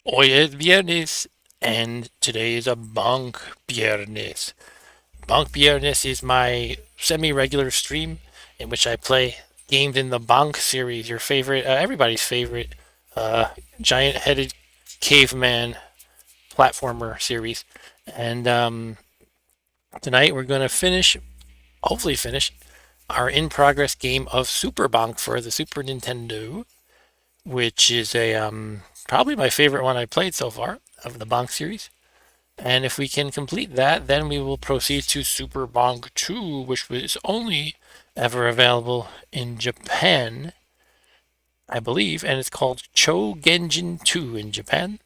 Hoy es viernes, and today is a Bonk Viernes. Bonk Viernes is my semi-regular stream in which I play games in the Bonk series, your favorite, everybody's favorite, uh, giant-headed caveman platformer series. And tonight we're going to hopefully finish, our in-progress game of Super Bonk for the Super Nintendo, which is a probably my favorite one I played so far of the Bonk series. And if we can complete that, then we will proceed to Super Bonk 2, which was only ever available in Japan, I believe, and it's called Chō Genjin 2 in Japan.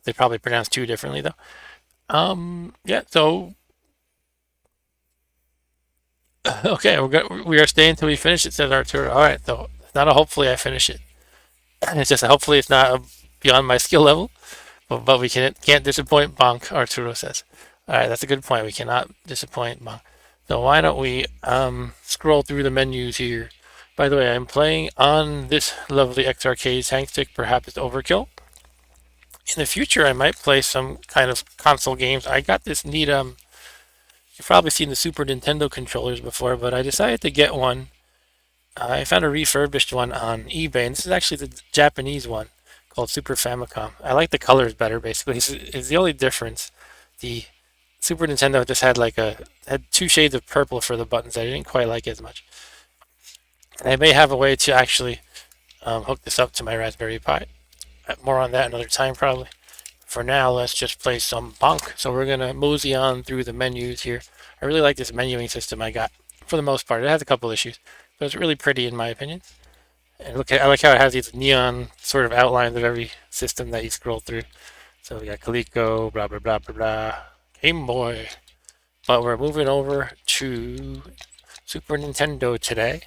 They probably pronounce 2 differently, though. Yeah, so, okay, we are staying until we finish it, says Arturo. All right, so it's not a hopefully I finish it. It's just a hopefully it's not beyond my skill level, but we can't disappoint Bonk, Arturo says. All right, that's a good point. We cannot disappoint Bonk. So why don't we scroll through the menus here? By the way, I'm playing on this lovely X Arcade tank stick. Perhaps it's overkill. In the future, I might play some kind of console games. I got this neat you've probably seen the Super Nintendo controllers before, but I decided to get one. I found a refurbished one on eBay, and this is actually the Japanese one called Super Famicom. I like the colors better, basically. It's the only difference. The Super Nintendo just had 2 shades of purple for the buttons. I didn't quite like it as much. And I may have a way to actually hook this up to my Raspberry Pi. More on that another time, probably. For now, let's just play some Bonk. So we're gonna mosey on through the menus here. I really like this menuing system I got. For the most part, it has a couple issues, but it's really pretty in my opinion. And I like how it has these neon sort of outlines of every system that you scroll through. So we got Coleco, blah blah blah blah blah, Game Boy. But we're moving over to Super Nintendo today,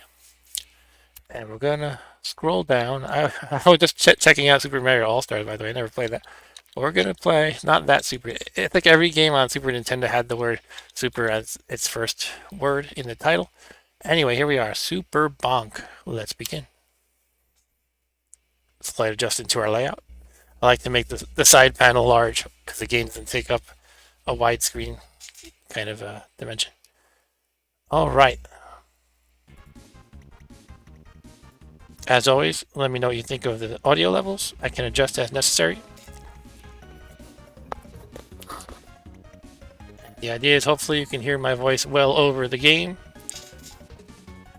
and we're gonna scroll down. I was just checking out Super Mario All Stars, by the way. I never played that. But we're gonna play not that Super. I think every game on Super Nintendo had the word Super as its first word in the title. Anyway, here we are, Super Bonk. Let's begin. Slight adjustment to our layout. I like to make the side panel large because the game doesn't take up a widescreen kind of dimension. All right. As always, let me know what you think of the audio levels. I can adjust as necessary. The idea is hopefully you can hear my voice well over the game,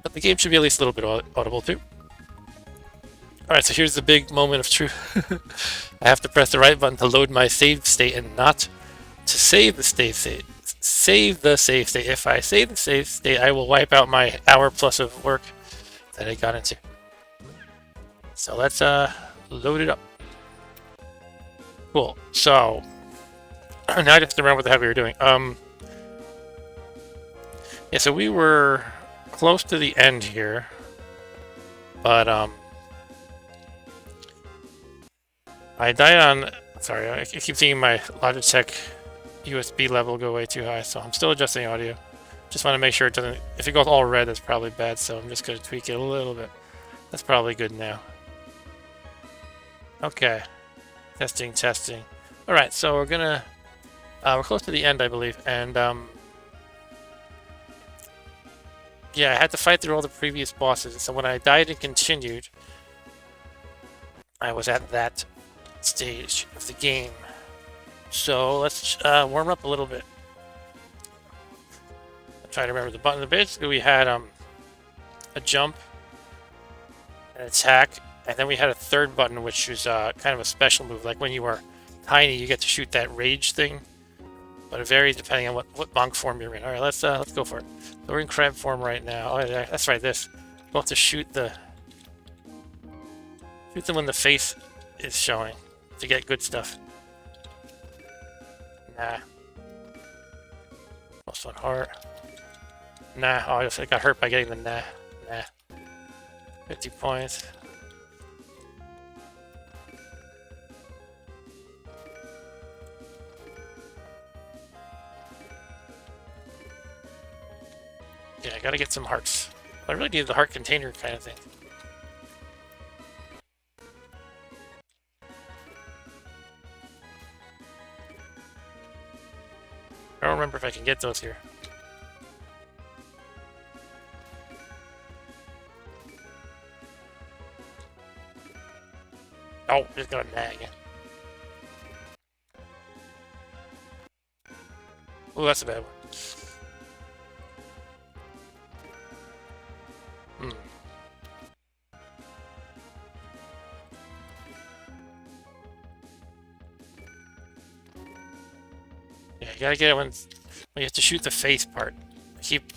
but the game should be at least a little bit audible too. Alright, so here's the big moment of truth. I have to press the right button to load my save state and not to save the save state. Save the save state. If I save the save state, I will wipe out my hour plus of work that I got into. So let's load it up. Cool. So now I just remember what the heck we were doing. Yeah, so we were close to the end here, but I died on. Sorry, I keep seeing my Logitech USB level go way too high, so I'm still adjusting audio. Just want to make sure it doesn't. If it goes all red, that's probably bad. So I'm just gonna tweak it a little bit. That's probably good now. Okay, testing, testing. All right, so we're gonna. We're close to the end, I believe, and yeah, I had to fight through all the previous bosses. So when I died and continued, I was at that stage of the game. So let's warm up a little bit. I'm trying to remember the buttons. Basically, we had a jump, an attack, and then we had a third button, which was kind of a special move. Like when you were tiny, you get to shoot that rage thing, but it varies depending on what bonk form you're in. All right, let's go for it. So we're in crab form right now. Oh, yeah, that's right. This we'll have to shoot them when the face is showing to get good stuff. Nah. Most on heart. Nah. Oh, I got hurt by getting the nah. Nah. 50 points. Yeah, I gotta get some hearts. I really need the heart container kind of thing. I don't remember if I can get those here. Oh, just got a nag. Oh, that's a bad one. Hmm. Yeah, you gotta get it when you have to shoot the face part. I keep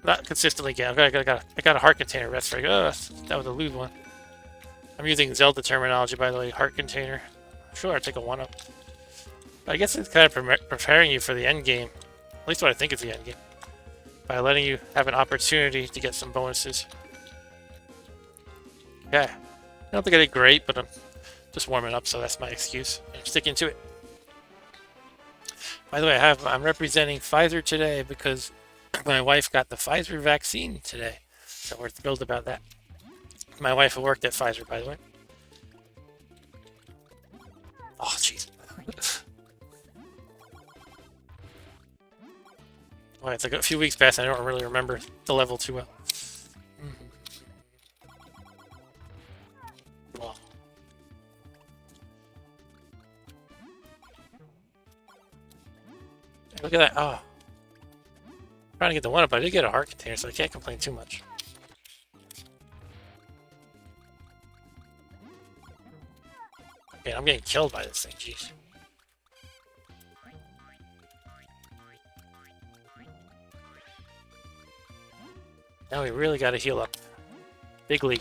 not consistently getting. I got a heart container. That's right. Oh, that was a lewd one. I'm using Zelda terminology, by the way. Heart container. Sure, I'll take a 1-up. I guess it's kind of preparing you for the end game. At least what I think is the end game. By letting you have an opportunity to get some bonuses. Yeah. I don't think I did great, but I'm just warming up, so that's my excuse. I'm sticking to it. By the way, I'm representing Pfizer today because my wife got the Pfizer vaccine today. So we're thrilled about that. My wife worked at Pfizer, by the way. Oh, jeez. Well, it's like a few weeks past, and I don't really remember the level too well. Well. Look at that. Oh. I'm trying to get the 1-up, but I did get a heart container, so I can't complain too much. Man, I'm getting killed by this thing, jeez. Now we really gotta heal up. Bigly.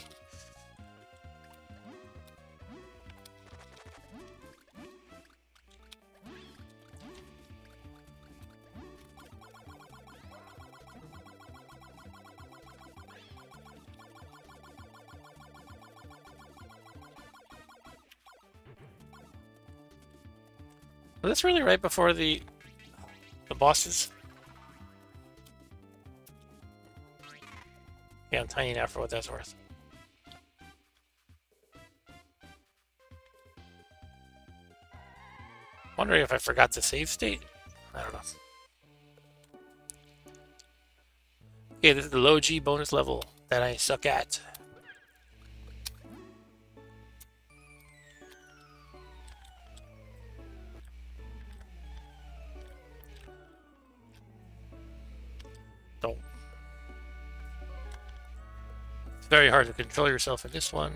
Was this really right before the bosses? Yeah, I'm tiny now for what that's worth. Wondering if I forgot the save state? I don't know. Okay, this is the low G bonus level that I suck at. Don't. It's very hard to control yourself in this one.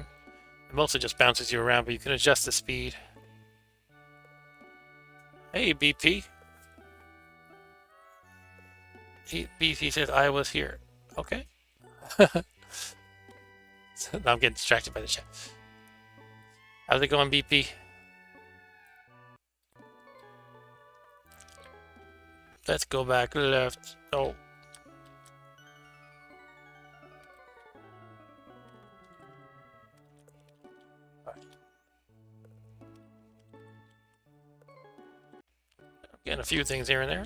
It mostly just bounces you around, but you can adjust the speed. Hey, BP. BP says I was here. Okay. So now I'm getting distracted by the chat. How's it going, BP? Let's go back left. Oh. Getting a few things here and there.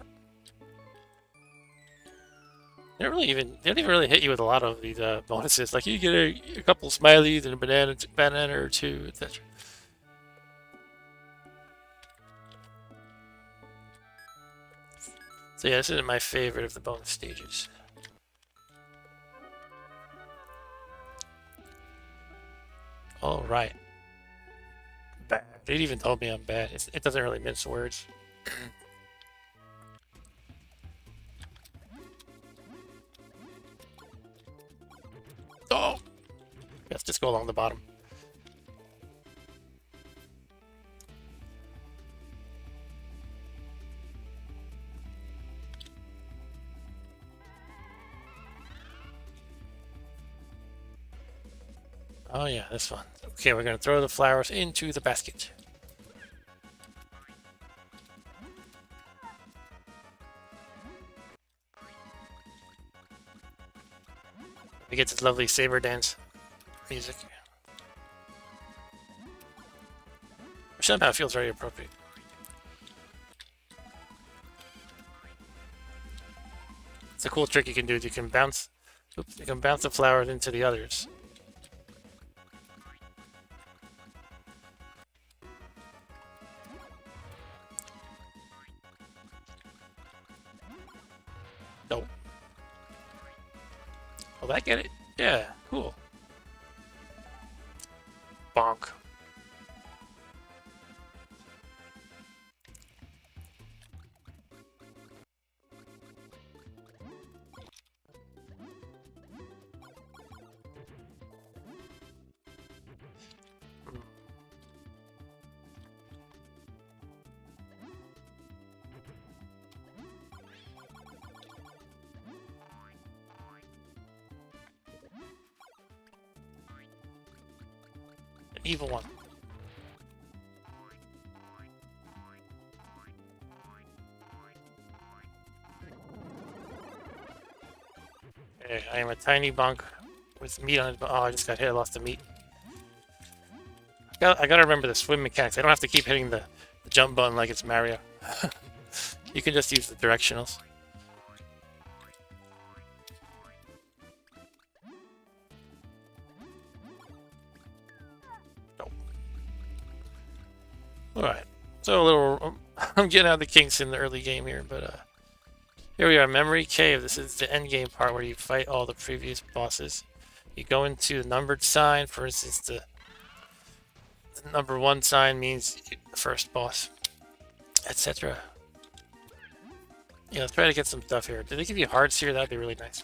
They don't even really hit you with a lot of these bonuses. Like you get a couple smileys and a banana or two, etc. So yeah, this isn't my favorite of the bonus stages. All right. Bad. It even told me I'm bad. It doesn't really mince words. Oh! Let's just go along the bottom. Oh yeah, this one. Okay, we're gonna throw the flowers into the basket. We get this lovely saber dance music. Which somehow feels very appropriate. It's a cool trick you can do. You can bounce the flowers into the others. I get it? Yeah, cool. Bonk. An evil one. Okay, I am a tiny bonk with meat on it. Oh, I just got hit. I lost the meat. I gotta remember the swim mechanics. I don't have to keep hitting the jump button like it's Mario. You can just use the directionals. Nope. Alright. So a little... I'm getting out of the kinks in the early game here, but here we are, Memory Cave. This is the end game part where you fight all the previous bosses. You go into the numbered sign. For instance, the number 1 sign means the first boss, etc. Yeah, let's try to get some stuff here. Did they give you hearts here? That'd be really nice.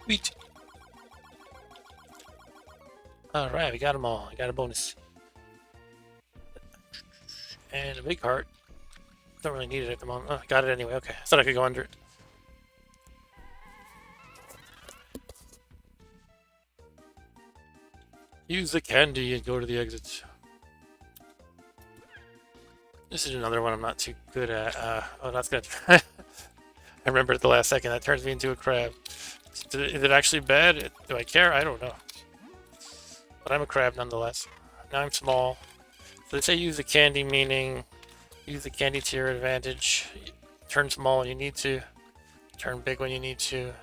Sweet. Alright, we got them all. I got a bonus. And a big heart. Don't really need it at the moment. Oh, got it anyway. Okay. I thought I could go under it. Use the candy and go to the exit. This is another one I'm not too good at. Oh, that's good. I remember at the last second. That turns me into a crab. Is it actually bad? Do I care? I don't know. But I'm a crab nonetheless. Now I'm small. So they say use the candy, meaning use the candy to your advantage. Turn small when you need to. Turn big when you need to.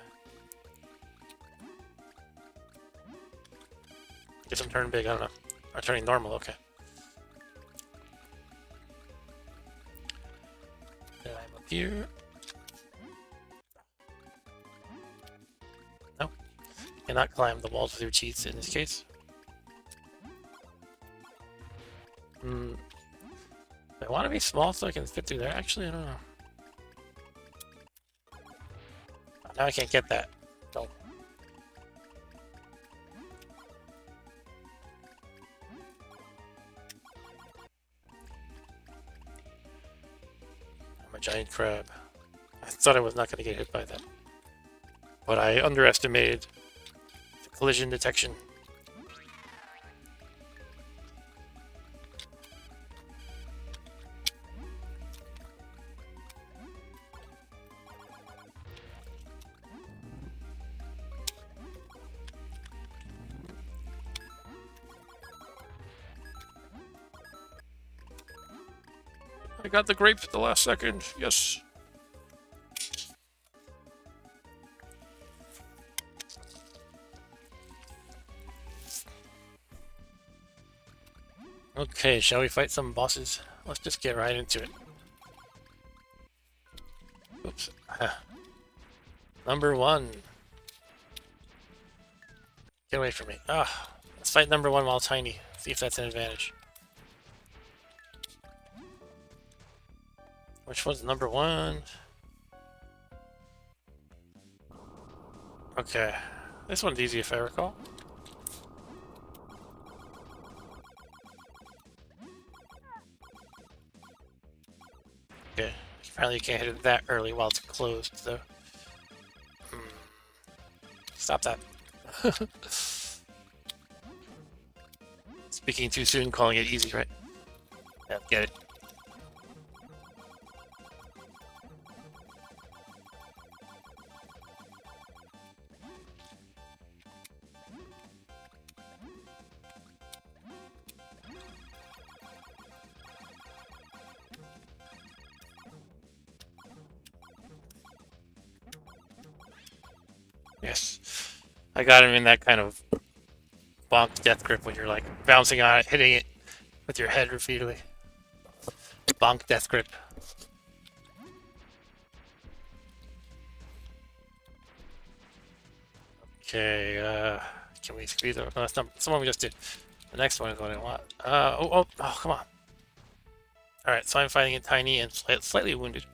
Guess I'm turning big, I don't know. Or turning normal, okay. Then I'm up here. No. Cannot climb the walls with your cheats in this case. I want to be small so I can fit through there. Actually, I don't know. Now I can't get that. No. I'm a giant crab. I thought I was not going to get hit by that. But I underestimated the collision detection. I got the grape at the last second. Yes. Okay, shall we fight some bosses? Let's just get right into it. Oops. Number 1. Get away from me. Ah, let's fight number 1 while tiny. See if that's an advantage. Which one's number 1? Okay. This one's easy if I recall. Okay. Apparently you can't hit it that early while it's closed, though. Stop that. Speaking too soon, calling it easy, right? Yeah, get it. Yes. I got him in that kind of bonk death grip when you're like bouncing on it, hitting it with your head repeatedly. Bonk death grip. Okay, can we squeeze it? No, that's not the one we just did. The next one is what I want. Oh, come on. Alright, so I'm fighting it tiny and slightly wounded.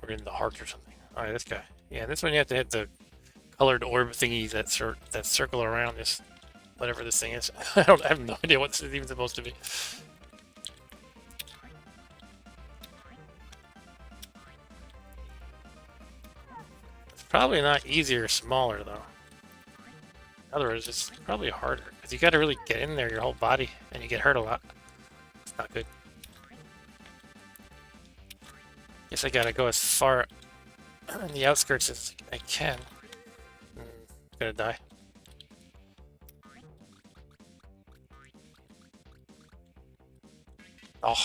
We're in the heart or something. Alright, this guy. Yeah, this one you have to hit the colored orb thingies that circle around this, whatever this thing is. I have no idea what this is even supposed to be. It's probably not easier or smaller though. In other words, it's probably harder because you got to really get in there your whole body and you get hurt a lot. It's not good. Guess I gotta go as far on the outskirts as I can. Gonna die. Oh.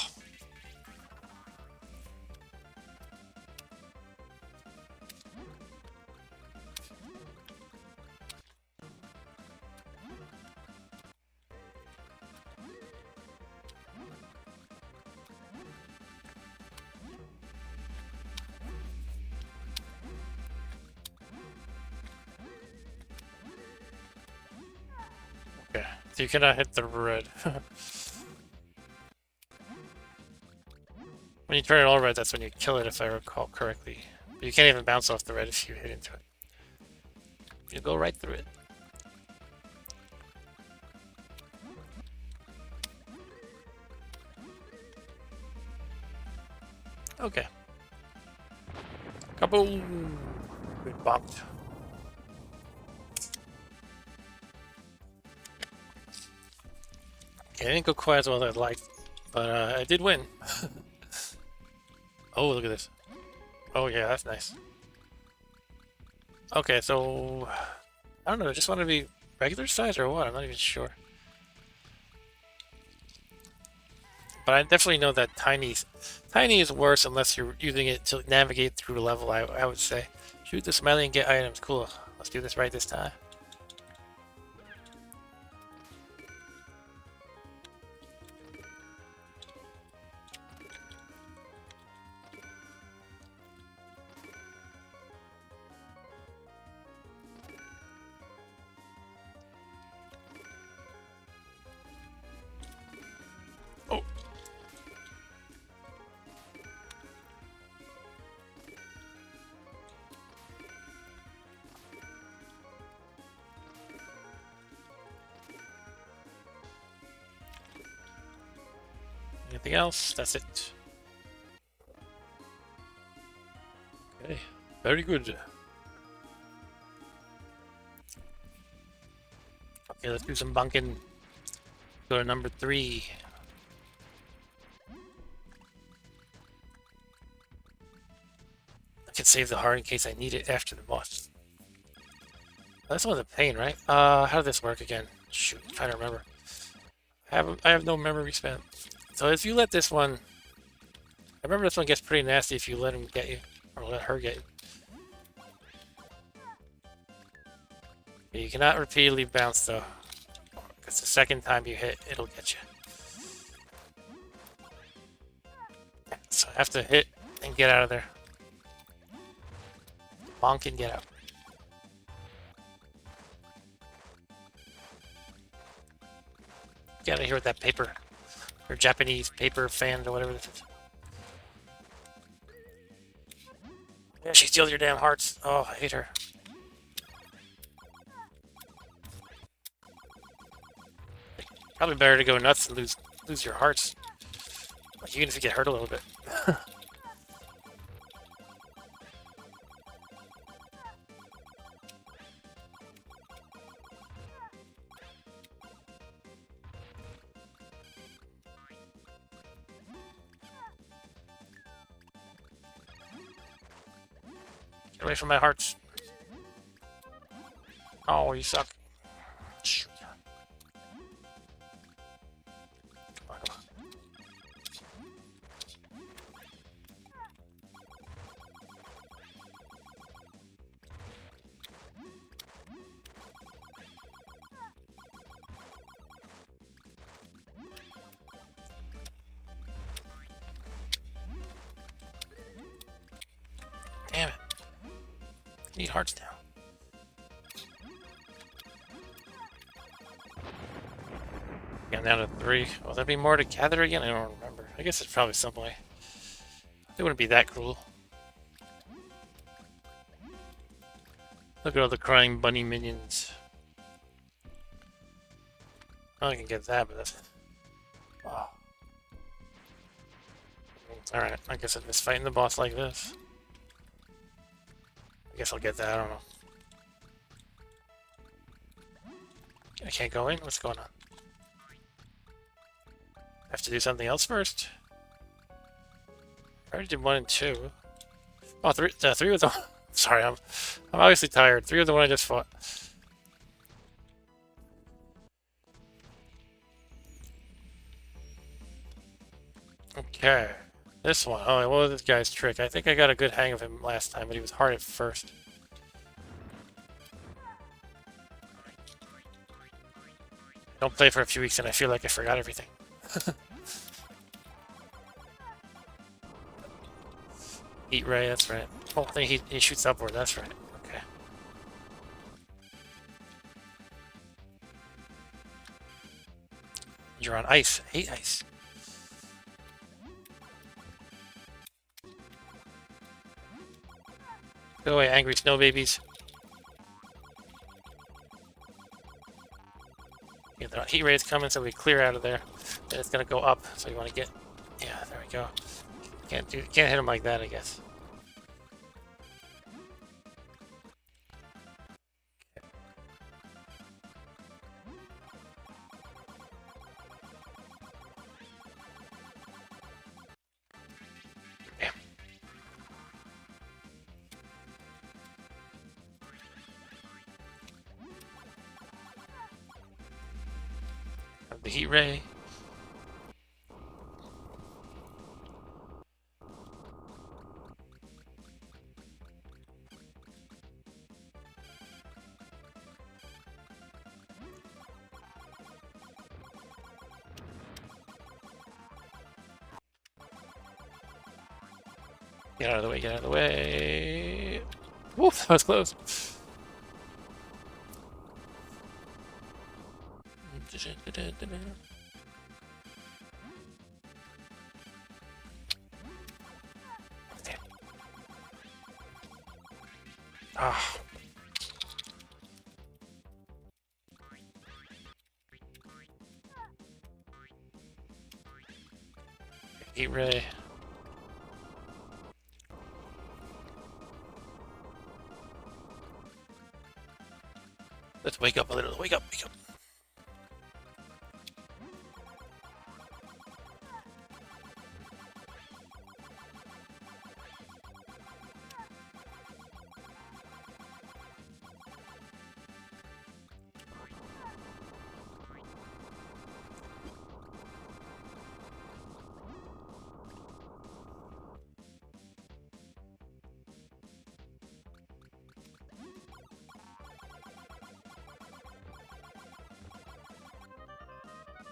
Okay, so you cannot hit the red. When you turn it all red, that's when you kill it, if I recall correctly. But you can't even bounce off the red if you hit into it. You go right through it. Okay. Kaboom! Good bonked. Okay, I didn't go quite as well as I'd like, but I did win. Oh, look at this. Oh yeah, that's nice. Okay, so I don't know, I just want to be regular size or what? I'm not even sure. But I definitely know that tiny is worse unless you're using it to navigate through a level, I would say. Shoot the smiley and get items. Cool. Let's do this right this time. Oh. Anything else? That's it. Okay. Very good. Okay, let's do some bunking. Go to number 3. I can save the heart in case I need it after the boss. That's one of the pain, right? How did this work again? Shoot, I'm trying to remember. I have no memory span. So if you let this one... I remember this one gets pretty nasty if you let him get you. Or let her get you. You cannot repeatedly bounce though. Because the second time you hit, it'll get you. So I have to hit and get out of there. Bonk and get out. Get out of here with that paper. Or Japanese paper fan or whatever this is. Yeah, she steals your damn hearts. Oh, I hate her. Probably better to go nuts and lose your hearts. Like, even if you get hurt a little bit. Get away from my hearts. Oh, you suck. Shoot. Come on, come on. Damn it. I need hearts now. Getting down to 3. Will there be more to gather again? I don't remember. I guess it's probably some way. It wouldn't be that cruel. Look at all the crying bunny minions. Oh, I can get that, but that's... Oh. Alright, I guess I'm just fighting the boss like this. I guess I'll get that, I don't know. I can't go in? What's going on? I have to do something else first? I already did 1 and 2. Oh, 3 was the... Sorry, I'm obviously tired. 3 was the one I just fought. Okay. This one. Oh, what was this guy's trick? I think I got a good hang of him last time, but he was hard at first. Don't play for a few weeks and I feel like I forgot everything. Heat ray, that's right. Whole thing he shoots upward, that's right. Okay. You're on ice. I hate ice. Go away, angry snow babies. Yeah, the heat ray's coming, so we clear out of there. Then it's gonna go up, so you want to get... Yeah, there we go. Can't hit him like that, I guess. Damn. Have the heat ray. Get out of the way, get out of the way. Woof, that was close. Damn. Ah. Heat ray. Let's wake up a little. Wake up, wake up.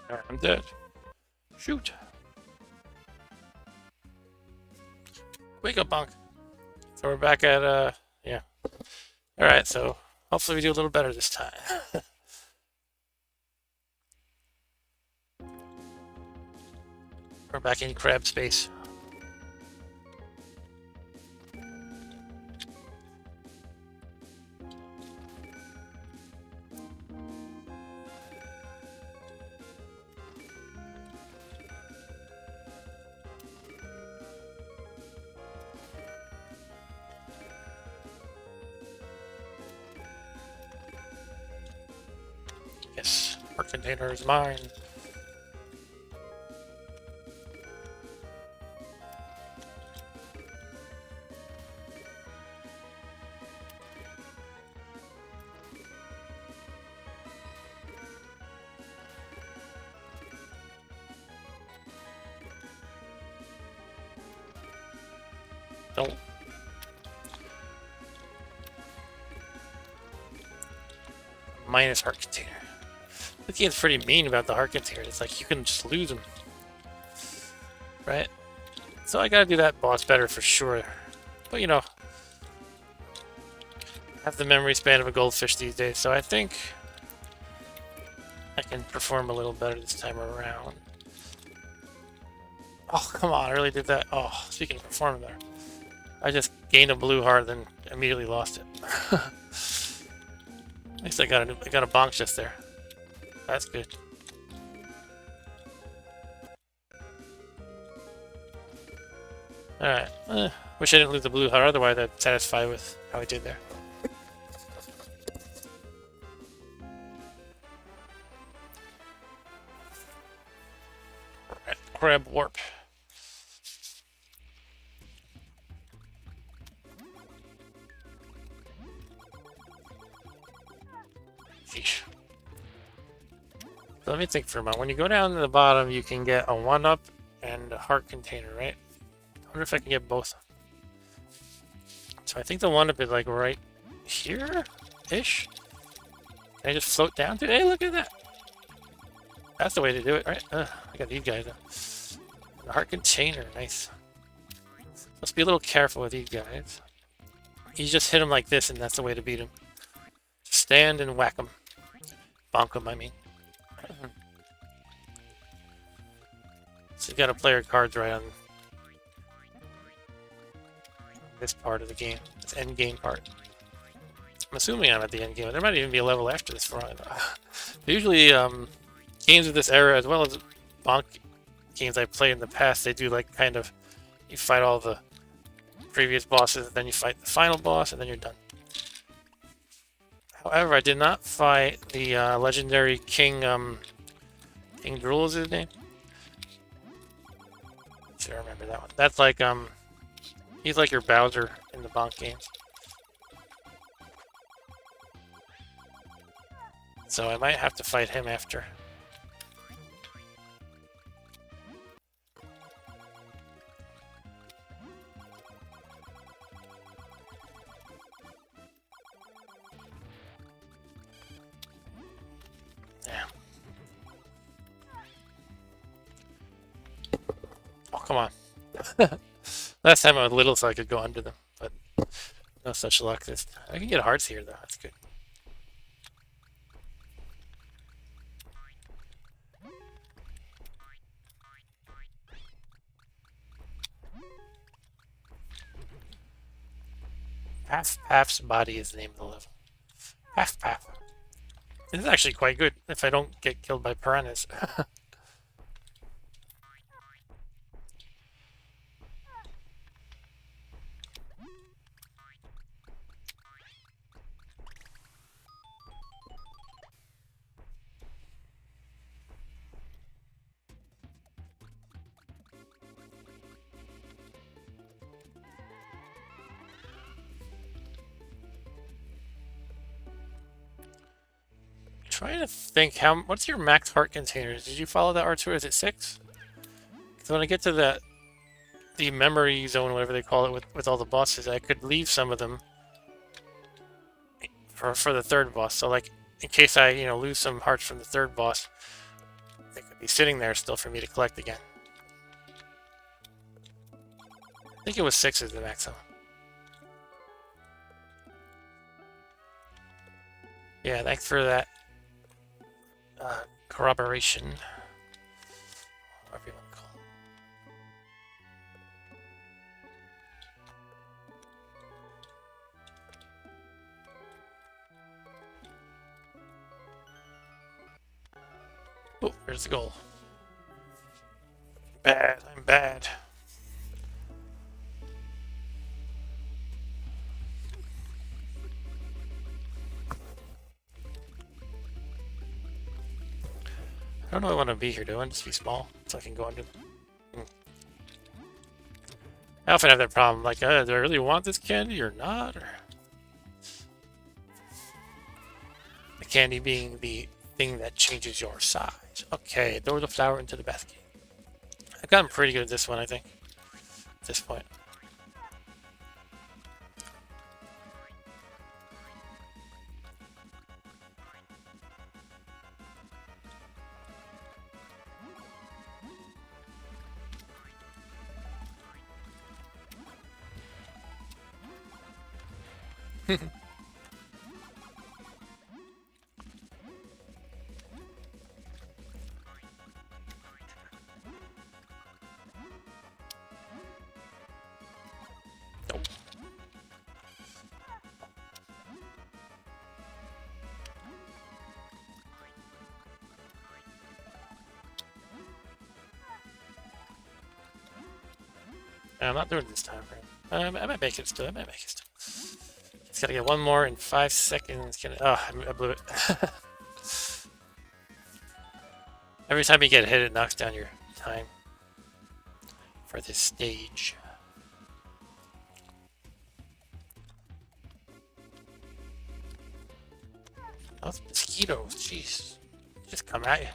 Alright, I'm dead. Shoot. Wake up, Bonk. So we're back at, yeah. Alright, so hopefully we do a little better this time. We're back in crab space. Yes, our container is mine. Don't. Minus heart container. The game's pretty mean about the heart container. It's like you can just lose them. Right? So I gotta do that boss better for sure. But you know, I have the memory span of a goldfish these days, so I think I can perform a little better this time around. Oh, come on, I really did that. Oh, speaking of performing better. I just gained a blue heart, then immediately lost it. At least I got a bonk just there. That's good. Alright. Wish I didn't lose the blue heart, otherwise I'd be satisfied with how I did there. Alright, crab warp. Sheesh. So let me think for a moment. When you go down to the bottom, you can get a 1-up and a heart container, right? I wonder if I can get both. So I think the 1-up is like right here-ish. Can I just float down to it? Hey, look at that! That's the way to do it, right? I got these guys. The heart container, nice. Let's be a little careful with these guys. You just hit them like this, and that's the way to beat them. Stand and whack them. Bonk them, I mean. So you gotta play your cards right on this part of the game, this end game part. I'm assuming I'm at the end game. There might even be a level after this for all I know. Usually, games of this era, as well as Bonk games I played in the past, they do like kind of, you fight all the previous bosses, then you fight the final boss, and then you're done. However, I did not fight the legendary King, King Drool is his name? I remember that one. That's like, he's like your Bowser in the Bonk games. So I might have to fight him after. Yeah. Oh, come on. Last time I was little so I could go under them, but no such luck this time. I can get hearts here though, that's good. Path's body is the name of the level. Path. This is actually quite good if I don't get killed by piranhas. Trying to think what's your max heart containers? Did you follow that R2 or is it 6? Because when I get to the memory zone, whatever they call it, with all the bosses, I could leave some of them for the third boss. So like in case I lose some hearts from the third boss, they could be sitting there still for me to collect again. I think it was 6 is the maximum. Yeah, thanks for that. Corroboration. Whatever you want to call it. Oh, there's the goal. Bad, I'm bad. I don't know I want to be here, do I? Just be small, so I can go under them. I often have that problem, like, do I really want this candy or not? Or the candy being the thing that changes your size. Okay, throw the flower into the basket. I've gotten pretty good at this one, I think, at this point. I'm not doing it this time, right? I might make it still. I might make it still. Just gotta get one more in 5 seconds. Oh, I blew it. Every time you get hit, it knocks down your time for this stage. Those mosquitoes, jeez. Just come at you.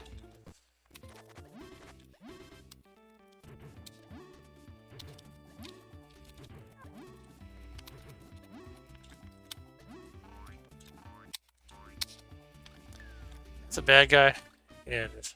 It's a bad guy. Yeah, it is.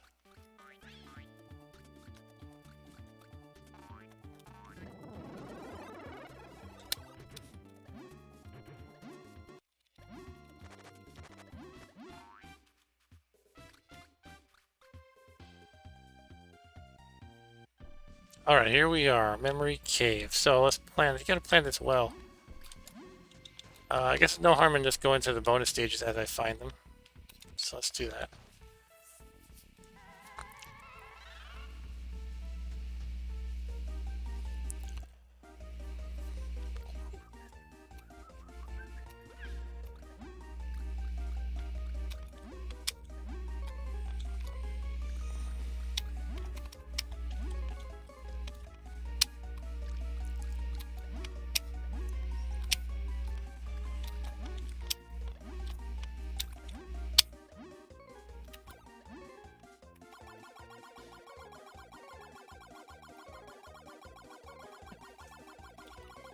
Alright, here we are. Memory cave. So let's plan. You gotta plan this well. I guess no harm in just going to the bonus stages as I find them. So let's do that.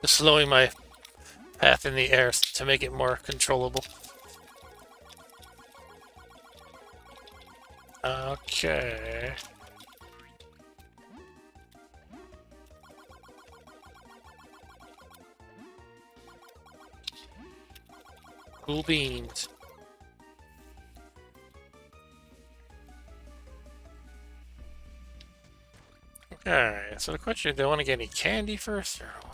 Just slowing my path in the air to make it more controllable. Okay. Cool beans. Alright, so the question is, do I want to get any candy first, or what?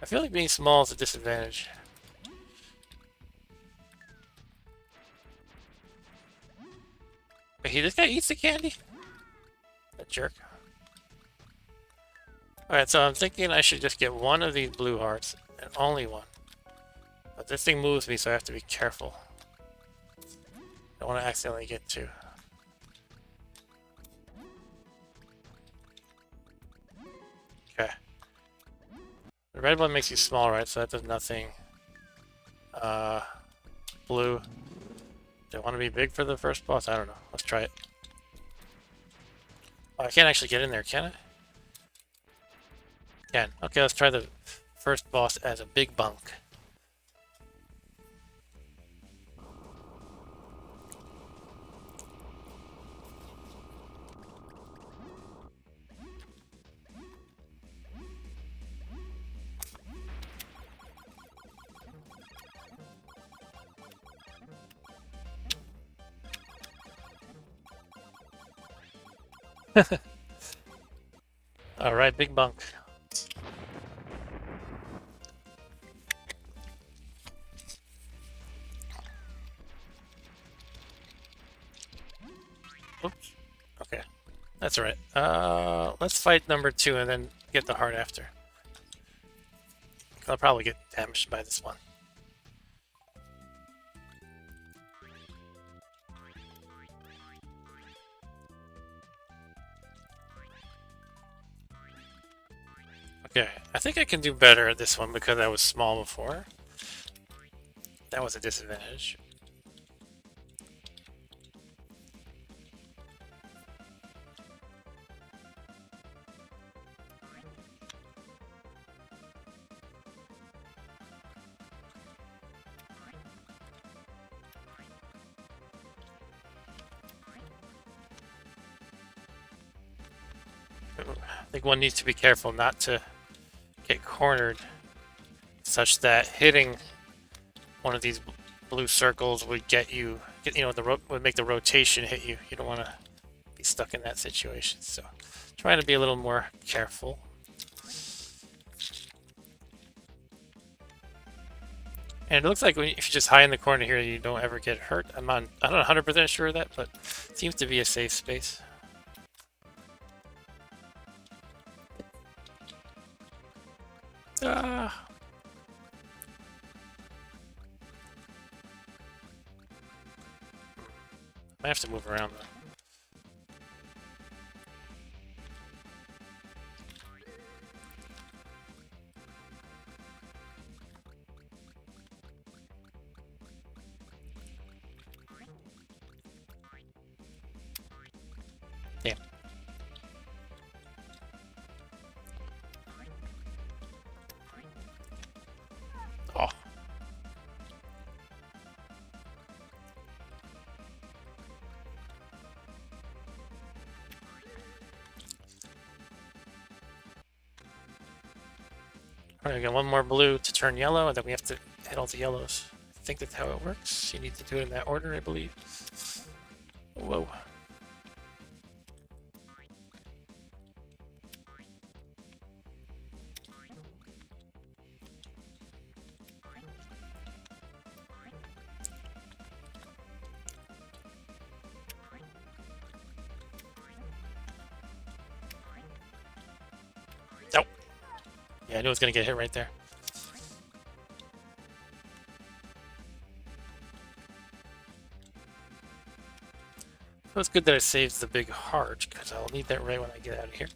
I feel like being small is a disadvantage. Wait, this guy eats the candy? That jerk. Alright, so I'm thinking I should just get one of these blue hearts, and only one. But this thing moves me, so I have to be careful. I don't want to accidentally get two. Okay. The red one makes you small, right? So that does nothing. Blue. Do I want to be big for the first boss? I don't know. Let's try it. Oh, I can't actually get in there, can I? Can. Okay, let's try the first boss as a big bunk. Alright, big bunk. Oops. Okay. That's alright. Let's fight number 2 and then get the heart after. I'll probably get damaged by this one. Okay, I think I can do better at this one because I was small before. That was a disadvantage. I think one needs to be careful not to get cornered such that hitting one of these blue circles would would make the rotation hit you. You don't want to be stuck in that situation. So trying to be a little more careful. And it looks like if you just hide in the corner here, you don't ever get hurt. I'm not 100% sure of that, but it seems to be a safe space. Ah. I have to move around though. Damn. Oh. Alright, I got one more blue to turn yellow, and then we have to hit all the yellows. I think that's how it works. You need to do it in that order, I believe. Whoa. Nope. Yeah, I knew it was going to get hit right there. So it's good that I saved the big heart, because I'll need that right when I get out of here.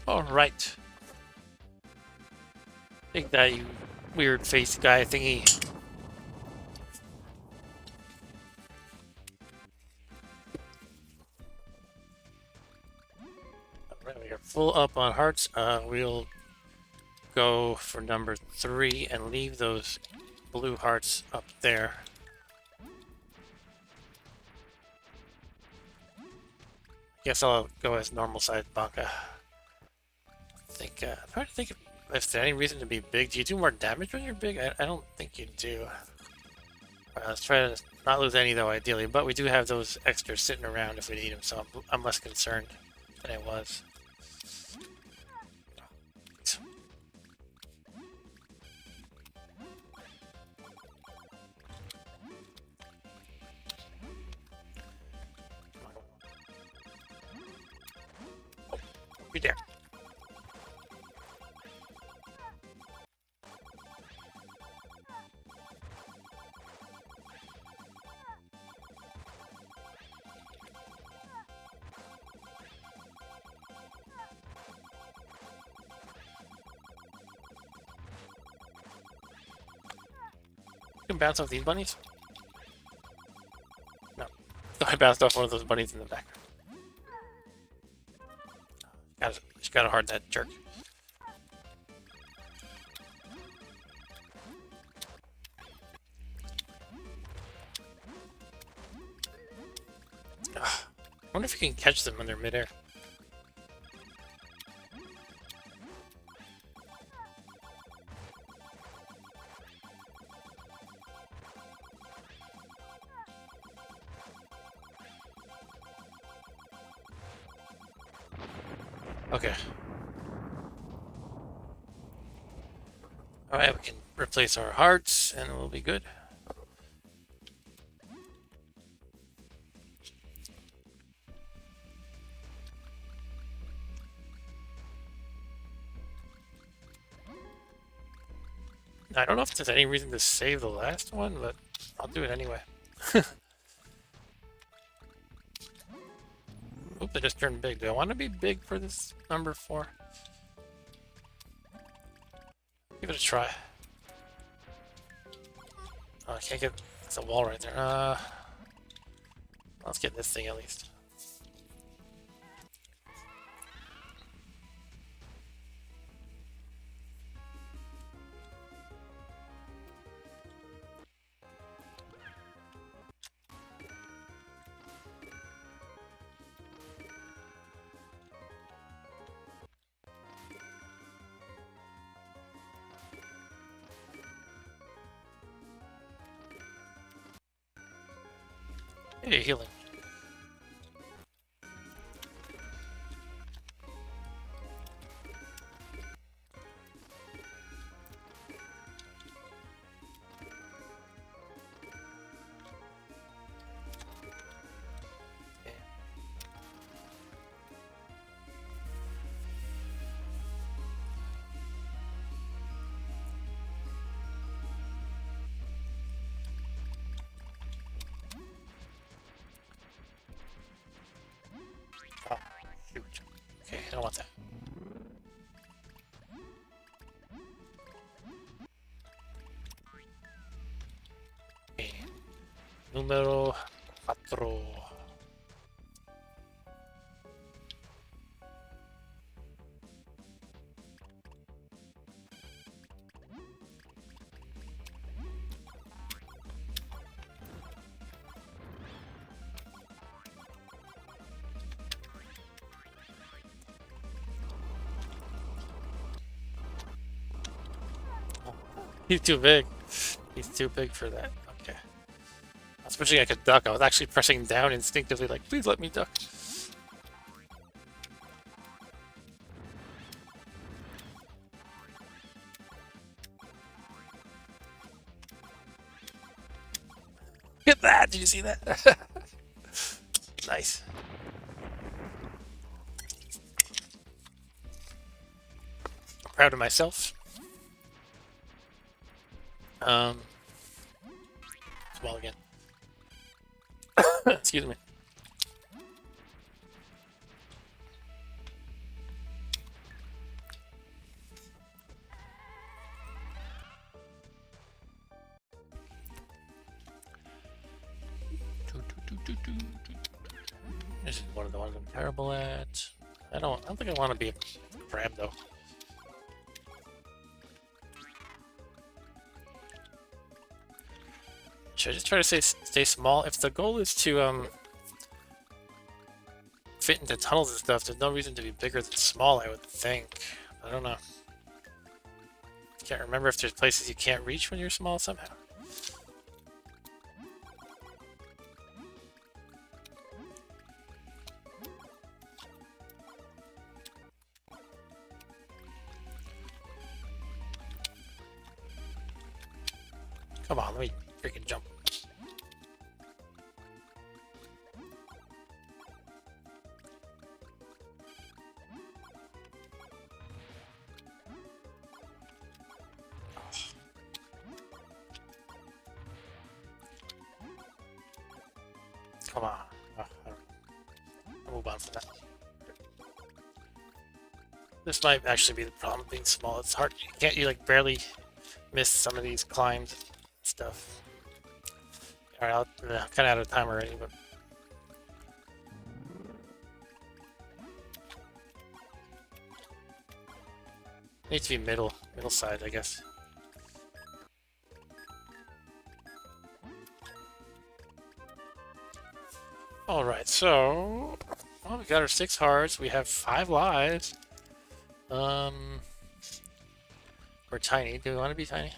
Alright. Take that, you weird face guy thingy. Alright, we are full up on hearts. We'll go for number 3 and leave those blue hearts up there. Guess I'll go as normal size Bonka. I'm trying to think if there's any reason to be big. Do you do more damage when you're big? I don't think you do. Let's try to not lose any though, ideally. But we do have those extras sitting around if we need them, so I'm less concerned than I was. Oh, be there. Can bounce off these bunnies? No. I bounced off one of those bunnies in the back. Just gotta hard that jerk. I wonder if you can catch them when they're midair. Okay. Alright, we can replace our hearts and we'll be good. I don't know if there's any reason to save the last one, but I'll do it anyway. Oop, I just turned big. Do I want to be big for this number 4? Give it a try. Oh, can't get. It's a wall right there. Let's get this thing at least. Hey, healing. Oh, shoot. Okay, I don't want that. Okay. Número 4. He's too big. He's too big for that. Okay. I was wishing I could duck. I was actually pressing down instinctively, like, please let me duck. Look at that! Did you see that? Nice. I'm proud of myself. Small again. Excuse me. This is one of the ones I'm terrible at. I don't think I want to be a crab though. Should I just try to stay small? If the goal is to fit into tunnels and stuff, there's no reason to be bigger than small, I would think. I don't know. Can't remember if there's places you can't reach when you're small somehow. Come on, let me freaking jump. Come on. I'll move on from that. This might actually be the problem being small. It's hard. You like barely miss some of these climbs and stuff. Alright, I'm kind of out of time already, but needs to be middle side, I guess. Alright, so well, we got our 6 hearts, we have 5 lives. We're tiny. Do we want to be tiny?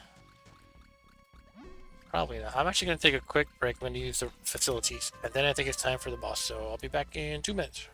Probably not. I'm actually going to take a quick break. I'm going to use the facilities, and then I think it's time for the boss, so I'll be back in 2 minutes.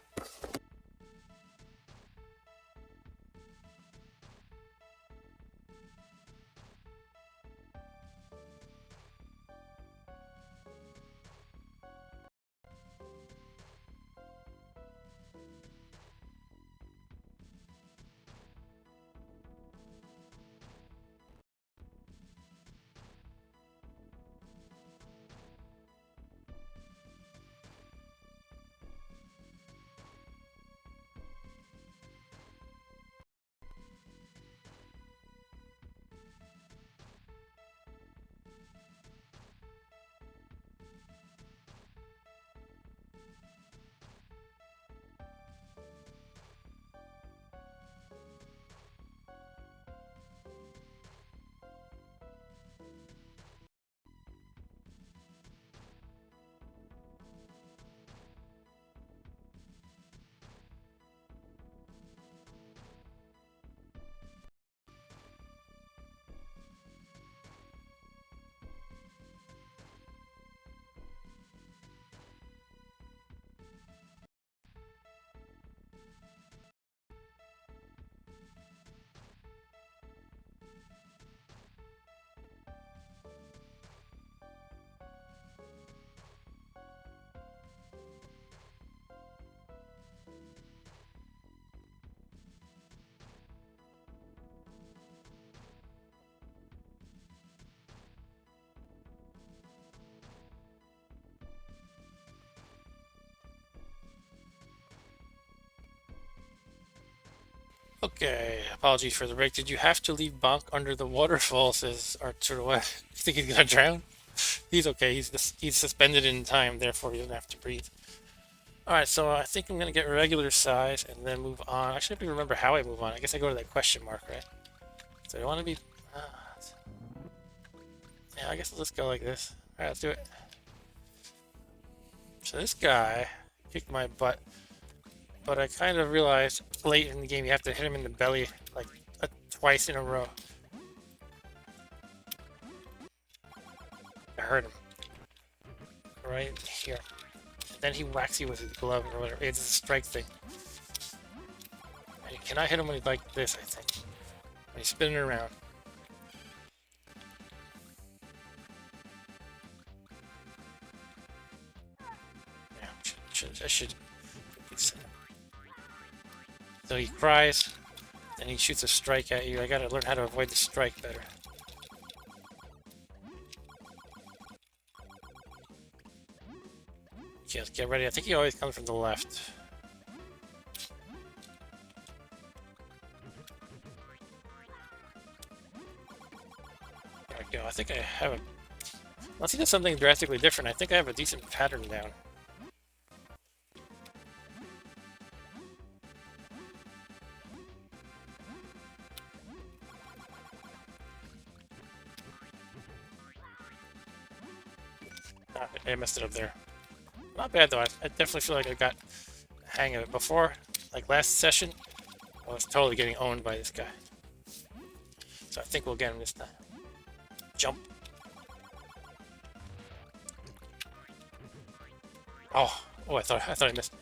Okay, apologies for the break. Did you have to leave Bonk under the waterfall? Says Arturo. What? You think he's gonna drown? He's okay. He's suspended in time, therefore he doesn't have to breathe. All right, so I think I'm gonna get regular size and then move on. Actually, I don't even remember how I move on. I guess I go to that question mark, right? So I want to be. Uh, yeah, I guess let's go like this. All right, let's do it. So this guy kicked my butt, but I kind of realized late in the game you have to hit him in the belly like twice in a row. I hurt him right here. Then he whacks you with his glove or whatever. It's a strike thing. And you cannot hit him when he's like this, I think. When he's spinning around. Yeah, I should. So he cries, and he shoots a strike at you. I gotta learn how to avoid the strike better. Okay, let's get ready. I think he always comes from the left. There we go. I think I have a... Unless he does something drastically different, I think I have a decent pattern down. I messed it up there. Not bad though. I definitely feel like I got the hang of it. Before, like last session, I was totally getting owned by this guy. So I think we'll get him this time. Jump. Oh, I thought I missed.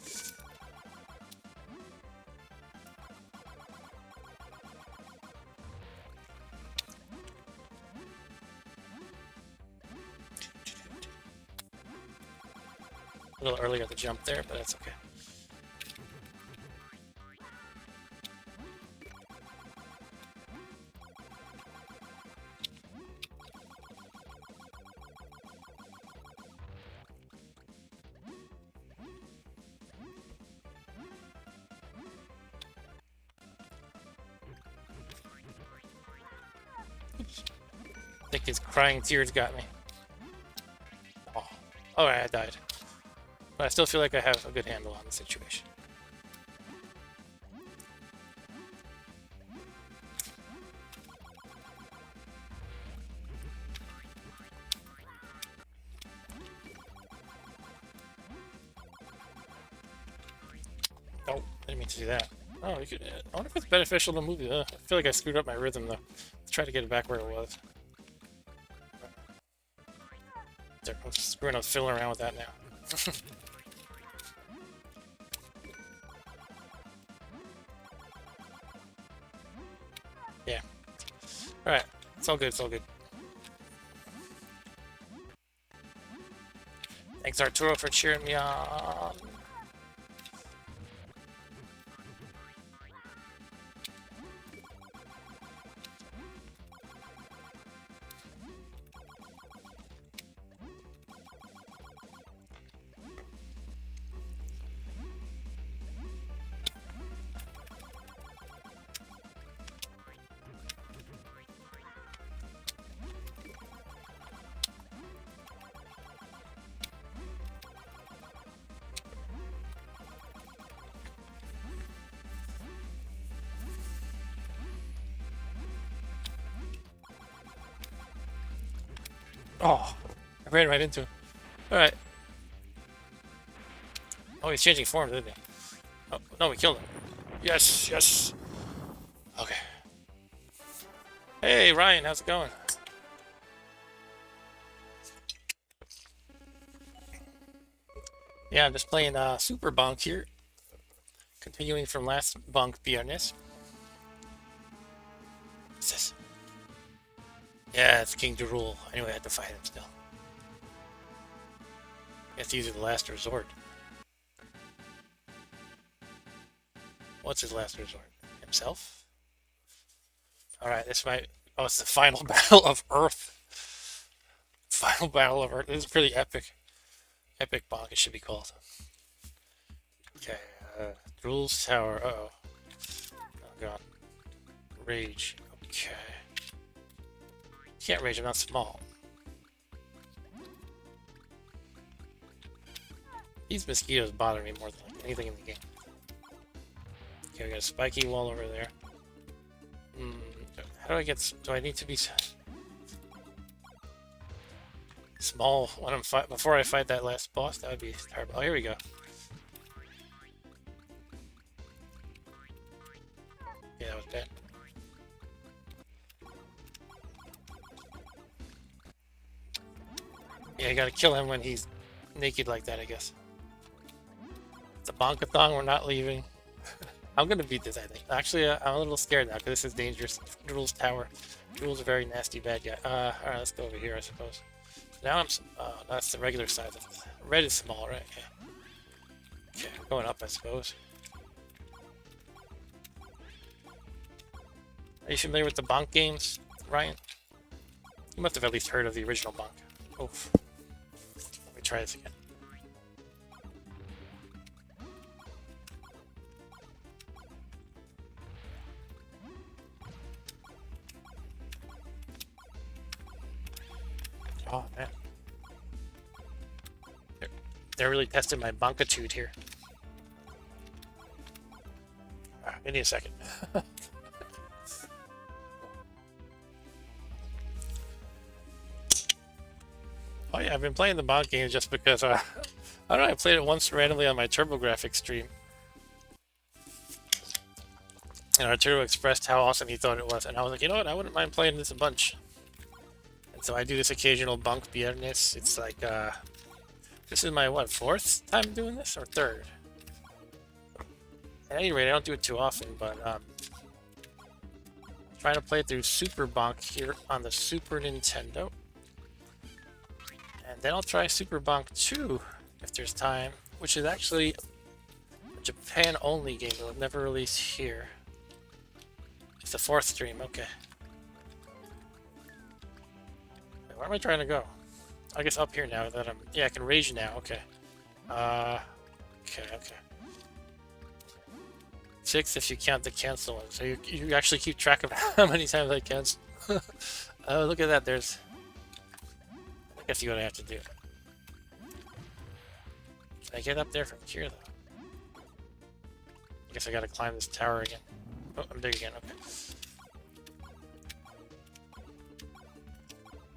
A little early at the jump there, but that's okay. Oops. I think his crying tears got me. Oh, alright, I died. But I still feel like I have a good handle on the situation. Oh, I didn't mean to do that. Oh, you could. I wonder if it's beneficial to move it. I feel like I screwed up my rhythm though. Let's try to get it back where it was. There, I'm screwing up, fiddling around with that now. Yeah. Alright. It's all good, it's all good. Thanks Arturo for cheering me on. Oh, I ran right into him. Alright. Oh, he's changing form, didn't he? Oh, no, we killed him. Yes, yes. Okay. Hey, Ryan, how's it going? Yeah, I'm just playing Super Bonk here. Continuing from last Bonk Viernes. What's this? Yeah, it's King Darul. Anyway, I had to fight him still. I have to use it the last resort. What's his last resort? Himself? Alright, this might... Oh, it's the final battle of Earth. Final battle of Earth. This is pretty epic. Epic Bonk, it should be called. Okay, Darul's Tower. Uh-oh. God. Rage. Okay. Can't rage, I'm not small. These mosquitoes bother me more than like anything in the game. Okay, we got a spiky wall over there. How do I get... Do I need to be small when I'm before I fight that last boss? That would be terrible. Oh, here we go. Yeah, that was bad. Yeah, you gotta kill him when he's naked like that, I guess. It's a bonkathon, we're not leaving. I'm gonna beat this, I think. Actually, I'm a little scared now, because this is dangerous. Drool's tower. Drool's a very nasty bad guy. Alright, let's go over here, I suppose. Now I'm... that's the regular size. Red is small, right? Yeah. Okay, I'm going up, I suppose. Are you familiar with the Bonk games, Ryan? You must have at least heard of the original Bonk. Oof. Let me try this again. Oh, man. They're really testing my bonkitude here. Give me a second. Oh yeah, I've been playing the Bonk games just because, I don't know, I played it once randomly on my Turbo Grafx stream. And Arturo expressed how awesome he thought it was, and I was like, you know what, I wouldn't mind playing this a bunch. And so I do this occasional Bonk Viernes. It's like, this is my, what, 4th time doing this? Or 3rd? At any rate, I don't do it too often, but, trying to play through Super Bonk here on the Super Nintendo. And then I'll try Super Bonk 2 if there's time, which is actually a Japan-only game that will never release here. It's the 4th stream, okay. Wait, where am I trying to go? I guess up here now that I'm... Yeah, I can rage now, okay. Okay. 6 if you count the cancel one. So you actually keep track of how many times I cancel. Oh, look at that, there's... I see what I have to do. Can I get up there from here, though? I guess I gotta climb this tower again. Oh, I'm big again, okay.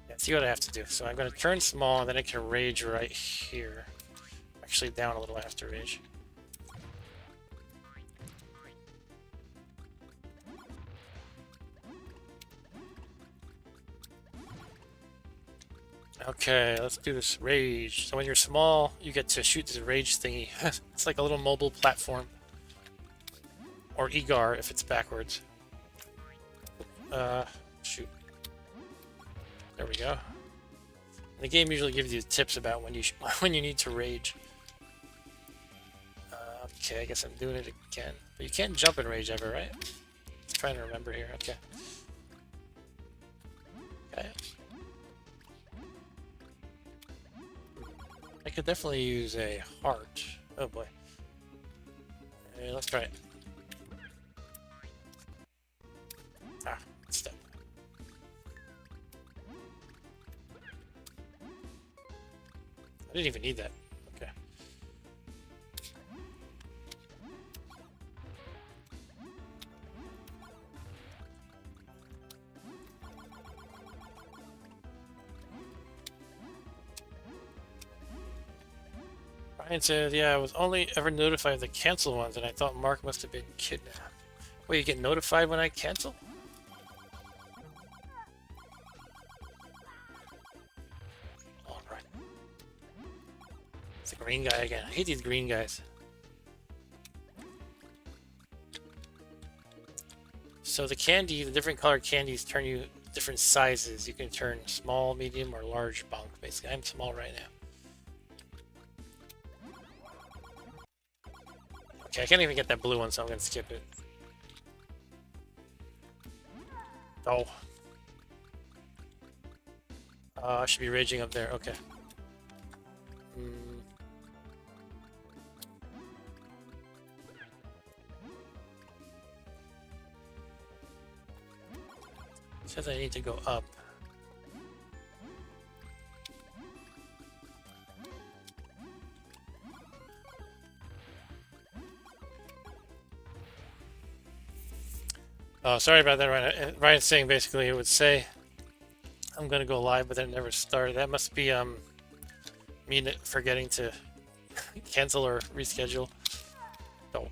Yeah, see what I have to do. So I'm gonna turn small, and then I can rage right here. Actually, down a little after rage. Okay, let's do this rage. So when you're small, you get to shoot this rage thingy. It's like a little mobile platform. Or Egar if it's backwards. Shoot. There we go. The game usually gives you tips about when you when you need to rage. Okay, I guess I'm doing it again. But you can't jump in rage ever, right? Just trying to remember here. Okay. Okay. I could definitely use a heart. Oh boy. Let's try it. Ah, step. I didn't even need that. Okay. Ryan said, yeah, I was only ever notified of the cancel ones, and I thought Mark must have been kidnapped. Wait, you get notified when I cancel? Alright. It's a green guy again. I hate these green guys. So the candy, the different colored candies turn you different sizes. You can turn small, medium, or large bonk, basically. I'm small right now. Okay, I can't even get that blue one, so I'm gonna skip it. Oh. I should be raging up there, okay. Says I need to go up. Oh, sorry about that, Ryan. Ryan's saying basically it would say I'm gonna go live, but then it never started. That must be me forgetting to cancel or reschedule. Oh,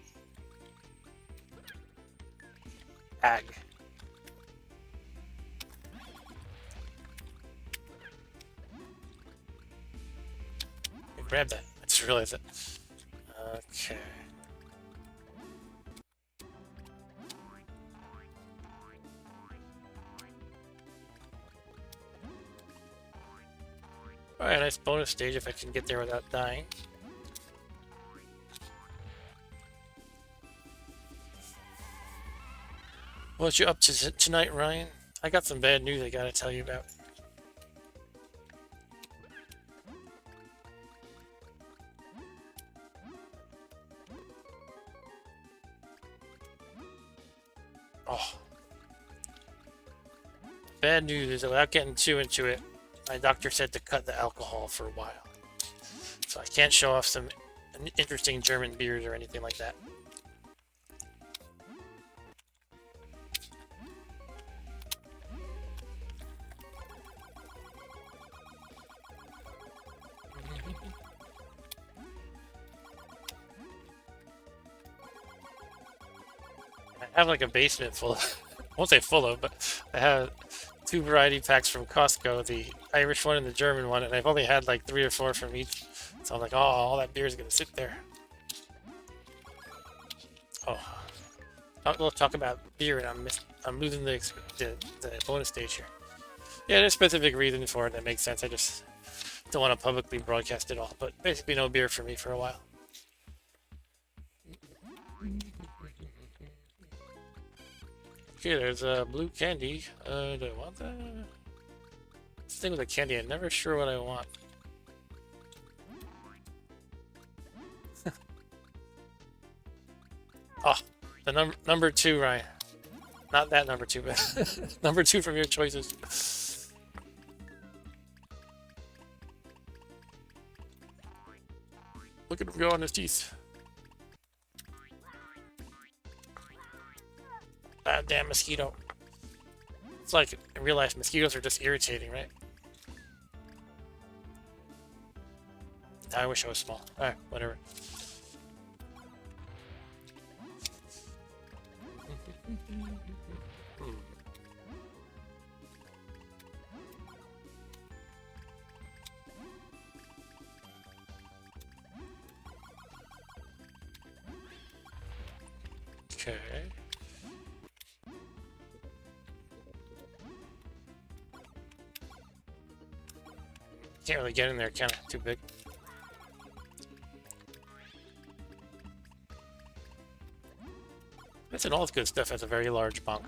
ag. Grab that. I just realized it. Okay. Alright, nice bonus stage if I can get there without dying. What you up to tonight, Ryan? I got some bad news I gotta tell you about. Oh. Bad news is that without getting too into it, my doctor said to cut the alcohol for a while. So I can't show off some interesting German beers or anything like that. I have like a basement full of, I won't say full of, but I have 2 variety packs from Costco, the Irish one and the German one, and I've only had like 3 or 4 from each. So I'm like, oh, all that beer is gonna sit there. Oh, we'll talk about beer, and I'm losing the bonus stage here. Yeah, there's a specific reason for it that makes sense. I just don't want to publicly broadcast it all, but basically no beer for me for a while. Okay, there's a blue candy. Do I want that? This thing with the candy, I'm never sure what I want. Oh, the number 2, Ryan. Not that number 2, but number 2 from your choices. Look at him go on his teeth. Ah, damn mosquito. It's like, in real life, mosquitoes are just irritating, right? I wish I was small. Alright, whatever. Okay. Can't really get in there, kind of too big. That's an all good stuff has a very large bonk.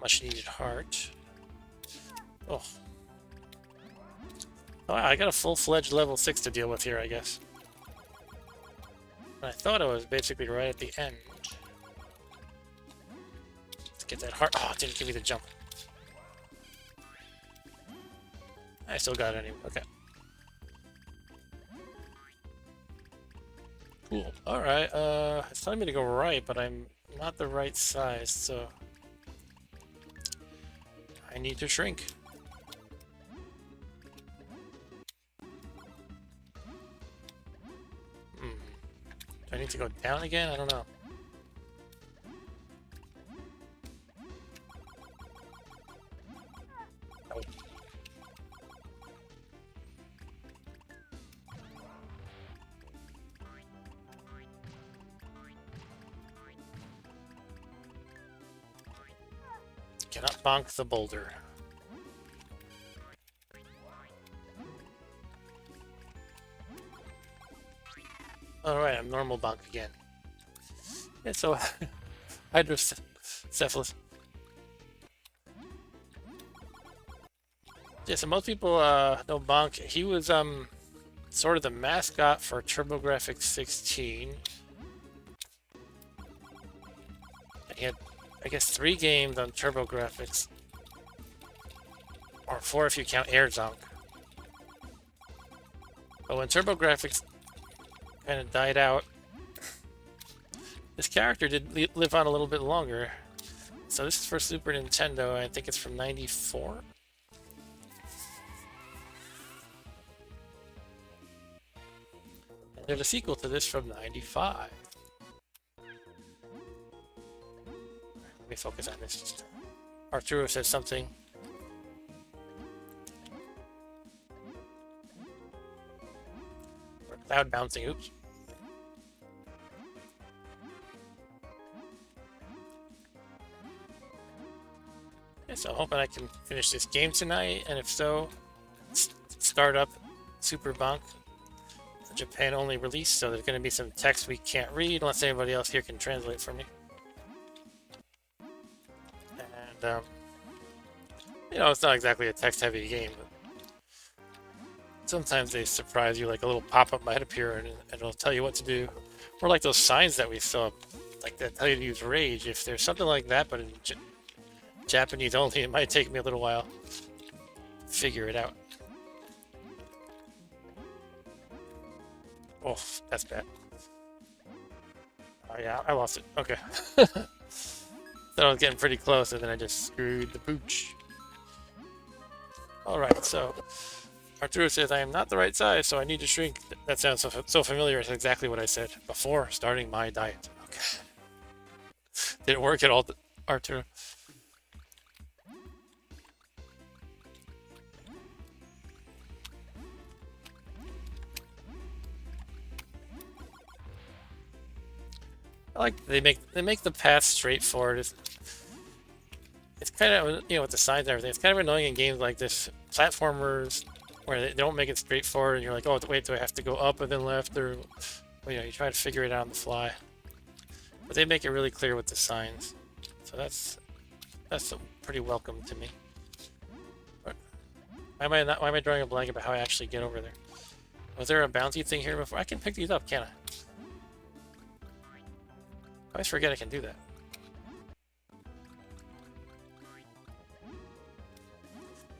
Much needed heart. Oh. Oh, I got a full-fledged level 6 to deal with here, I guess. I thought I was basically right at the end. Let's get that heart. Oh, it didn't give me the jump. I still got it anyway. Okay. Cool. Alright, it's telling me to go right, but I'm not the right size, so I need to shrink. Do I need to go down again? I don't know. Oh. Cannot bonk the boulder. Alright, I'm normal bonk again. Yeah, so hydrocephalus. Yeah, so most people know Bonk. He was sort of the mascot for Turbo Grafx-16. He had, I guess, 3 games on Turbo Grafx, or 4 if you count Air Zonk. But when Turbo Grafx kind of died out, this character did live on a little bit longer. So this is for Super Nintendo. I think it's from '94. And there's a sequel to this from '95. Let me focus on this. Arturo says something. Cloud bouncing, oops. Yeah, so I'm hoping I can finish this game tonight, and if so, start up Super Bonk. Japan only release, so there's going to be some text we can't read unless anybody else here can translate for me. And, you know, it's not exactly a text-heavy game, but sometimes they surprise you, like a little pop-up might appear and it'll tell you what to do. Or like those signs that we saw, like that tell you to use rage. If there's something like that, but in Japanese only, it might take me a little while to figure it out. Oh, that's bad. Oh yeah, I lost it. Okay. So I was getting pretty close, and then I just screwed the pooch. Alright, so Arturo says I am not the right size, so I need to shrink. That sounds so familiar. It's exactly what I said before starting my diet. Okay. Didn't work at all, Arturo. I like they make the path straightforward. It's kind of, you know, with the signs and everything. It's kind of annoying in games like this, platformers, where they don't make it straightforward, and you're like, oh wait, do I have to go up and then left, or well, you know, you try to figure it out on the fly. But they make it really clear with the signs, so that's pretty welcome to me. But why am I drawing a blank about how I actually get over there? Was there a bouncy thing here before? I can pick these up, can't I? I always forget I can do that.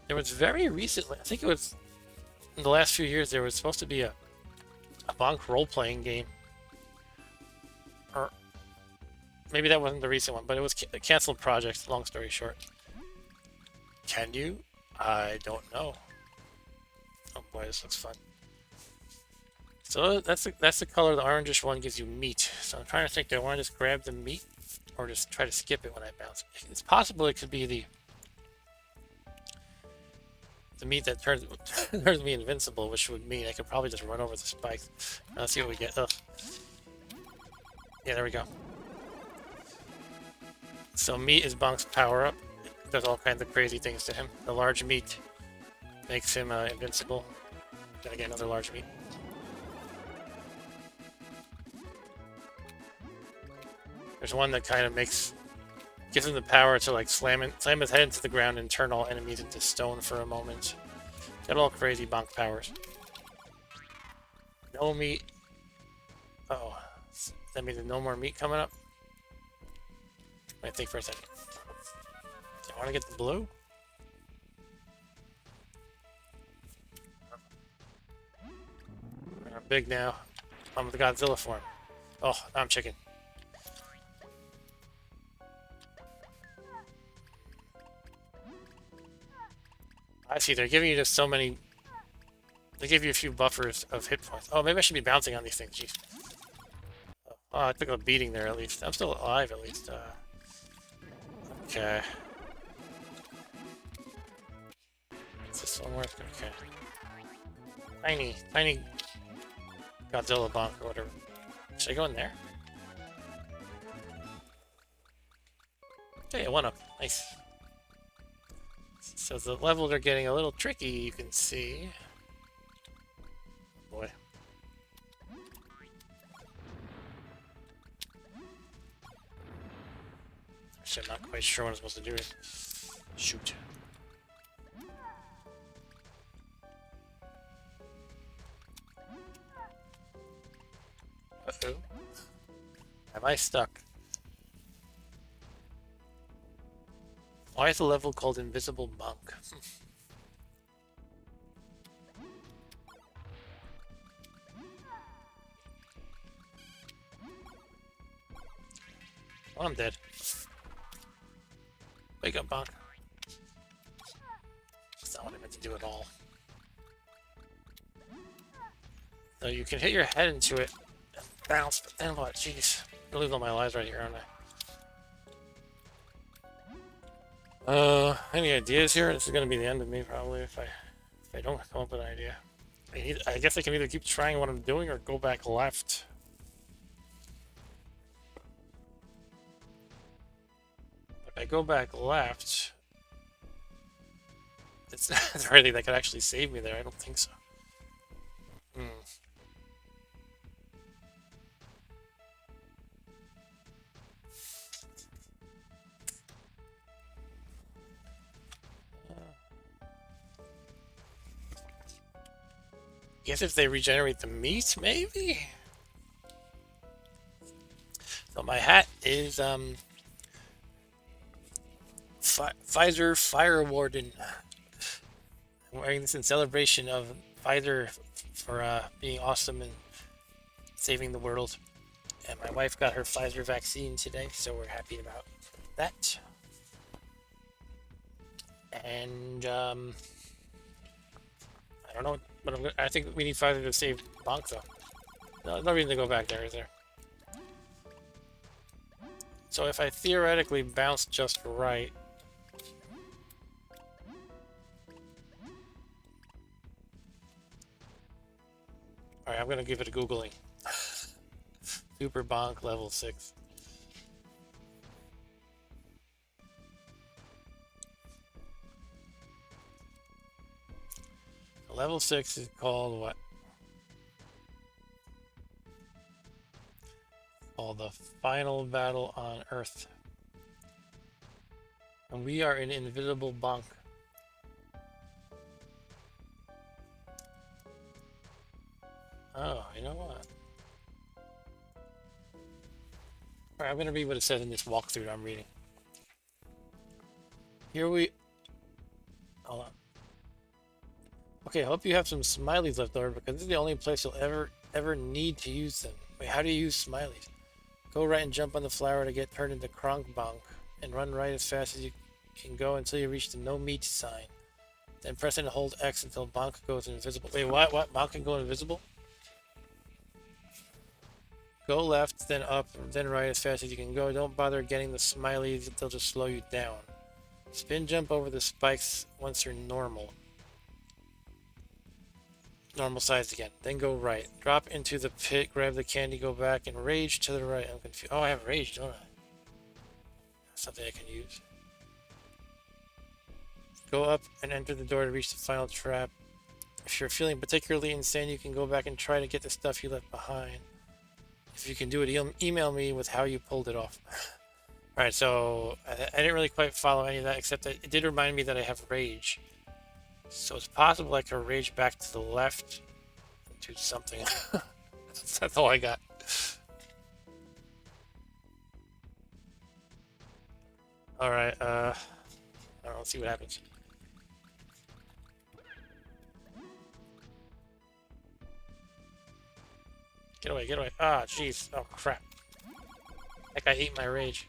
There was very recently, I think it was in the last few years, there was supposed to be a Bonk role-playing game. Or maybe that wasn't the recent one, but it was a canceled project, long story short. Can you? I don't know. Oh boy, this looks fun. So that's the color. The orangish one gives you meat. So I'm trying to think, do I want to just grab the meat or just try to skip it when I bounce? It's possible it could be the meat that turns me invincible, which would mean I could probably just run over the spikes. Now let's see what we get. Ugh. Yeah, there we go. So meat is Bonk's power up. It does all kinds of crazy things to him. The large meat makes him invincible. Then I get another large meat. There's one that kind of gives him the power to like slam his head into the ground and turn all enemies into stone for a moment. Got all crazy Bonk powers. No meat. Uh-oh. That means there's no more meat coming up? Let me think for a second. Do I want to get the blue? I'm big now. I'm the Godzilla form. Oh, now I'm chicken. I see, they're giving you just so many... They give you a few buffers of hit points. Oh, maybe I should be bouncing on these things, jeez. Oh, I took a beating there at least. I'm still alive at least. Okay. Is this one worth? Okay. Tiny Godzilla Bonk or whatever. Should I go in there? Okay, 1-up. Nice. So the levels are getting a little tricky, you can see. Boy. Actually, I'm not quite sure what I'm supposed to do here. Shoot. Ooh. Am I stuck? Why is the level called Invisible Monk? Oh, I'm dead. Wake up, Bonk. That's not what I meant to do at all. So you can hit your head into it and bounce, but then what? Jeez. I'm losing all my lives right here, aren't I? Any ideas here? This is gonna be the end of me probably if I don't come up with an idea. I guess I can either keep trying what I'm doing or go back left. If I go back left, it's not anything that could actually save me there. I don't think so. Guess if they regenerate the meat, maybe? So my hat is Pfizer Fire Warden. I'm wearing this in celebration of Pfizer for being awesome and saving the world. And my wife got her Pfizer vaccine today, so we're happy about that. And I don't know, but I think we need Pfizer to save Bonk though. No reason to go back there, is there? So if I theoretically bounce just right, alright, I'm gonna give it a Googling. Super Bonk level 6. Level 6 is called what? Called the final battle on Earth. And we are an invisible Bonk. Oh, you know what? Alright, I'm gonna read what it says in this walkthrough I'm reading. Here we... Hold on. Okay, I hope you have some smileys left over because this is the only place you'll ever need to use them. Wait, how do you use smileys? Go right and jump on the flower to get turned into Kronk Bonk, and run right as fast as you can go until you reach the no meat sign. Then press and hold X until Bonk goes invisible. Wait, what? Bonk can go invisible? Go left, then up, then right as fast as you can go. Don't bother getting the smileys, they'll just slow you down. Spin jump over the spikes once you're normal. Normal size again. Then go right. Drop into the pit, grab the candy, go back, and rage to the right. I'm confused. Oh, I have rage, don't I? That's something I can use. Go up and enter the door to reach the final trap. If you're feeling particularly insane, you can go back and try to get the stuff you left behind. If you can do it, email me with how you pulled it off. Alright, so I didn't really quite follow any of that, except that it did remind me that I have rage. So it's possible I can rage back to the left and do something. That's all I got. Alright, I don't know, let's see what happens. Get away, get away. Ah, jeez. Oh, crap. That guy ate my rage.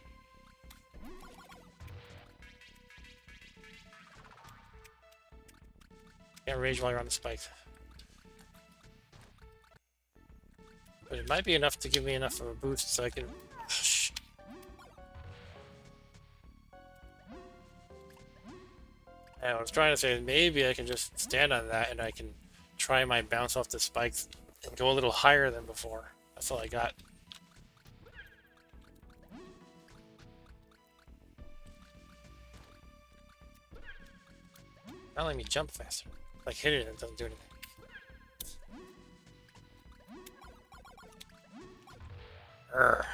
Can't rage while you're on the spikes. But it might be enough to give me enough of a boost so I can... And I was trying to say maybe I can just stand on that and I can try my bounce off the spikes and go a little higher than before. That's all I got. Not letting me jump faster. Like hit it and it doesn't do anything. Urgh.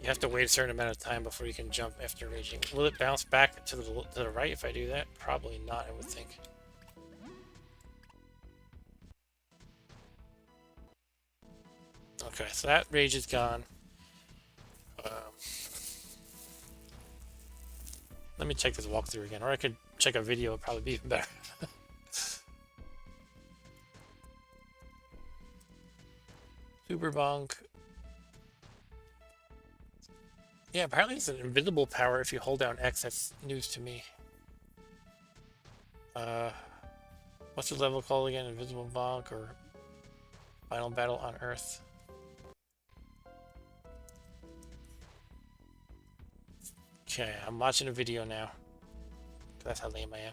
You have to wait a certain amount of time before you can jump after raging. Will it bounce back to the right if I do that? Probably not, I would think. Okay, so that rage is gone. Let me check this walkthrough again, or I could check a video, it'd probably be even better. Super Bonk. Yeah, apparently it's an invisible power if you hold down X. That's news to me. What's the level called again? Invisible Bonk or Final Battle on Earth? Okay, I'm watching a video now. That's how lame I am.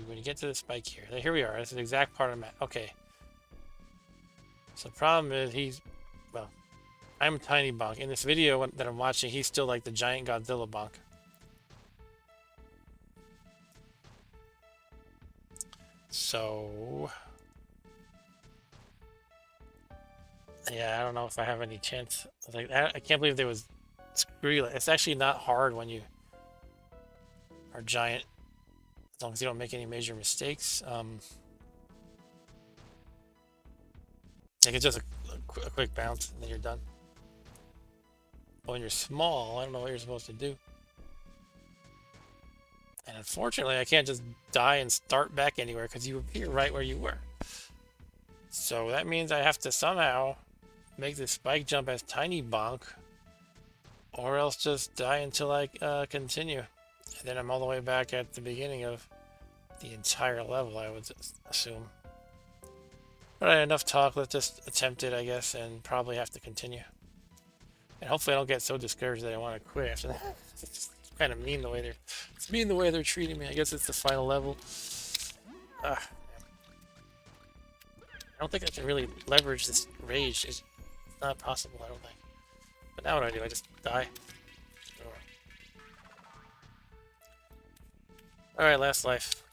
When you get to the spike here we are. That's the exact part of the map. Okay. So the problem is well, I'm Tiny Bonk. In this video that I'm watching, he's still like the giant Godzilla Bonk. So yeah, I don't know if I have any chance. Like, I can't believe there was screw. It's actually not hard when you are giant, as long as you don't make any major mistakes. Like it's just a quick bounce and then you're done. But when you're small, I don't know what you're supposed to do. And unfortunately, I can't just die and start back anywhere because you appear right where you were. So that means I have to somehow make the spike jump as Tiny Bonk, or else just die until I continue. And then I'm all the way back at the beginning of the entire level, I would assume. Alright, enough talk. Let's just attempt it, I guess, and probably have to continue. And hopefully I don't get so discouraged that I want to quit after that. It's kind of mean the way they're treating me. I guess it's the final level. I don't think I can really leverage this rage. It's not possible, I don't think. But now what do? I just die? Alright, last life.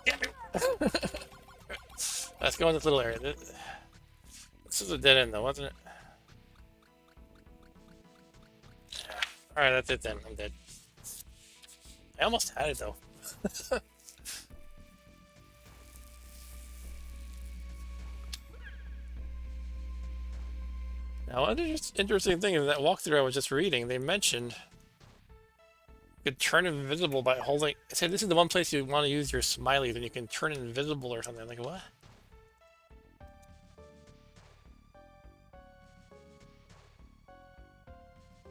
Damn it! Let's go in this little area. This is a dead end though, wasn't it? Yeah. Alright, that's it then. I'm dead. I almost had it though. Now, another interesting thing in that walkthrough I was just reading, they mentioned you could turn invisible by holding. It said this is the one place you want to use your smileys, and you can turn invisible or something. Like what?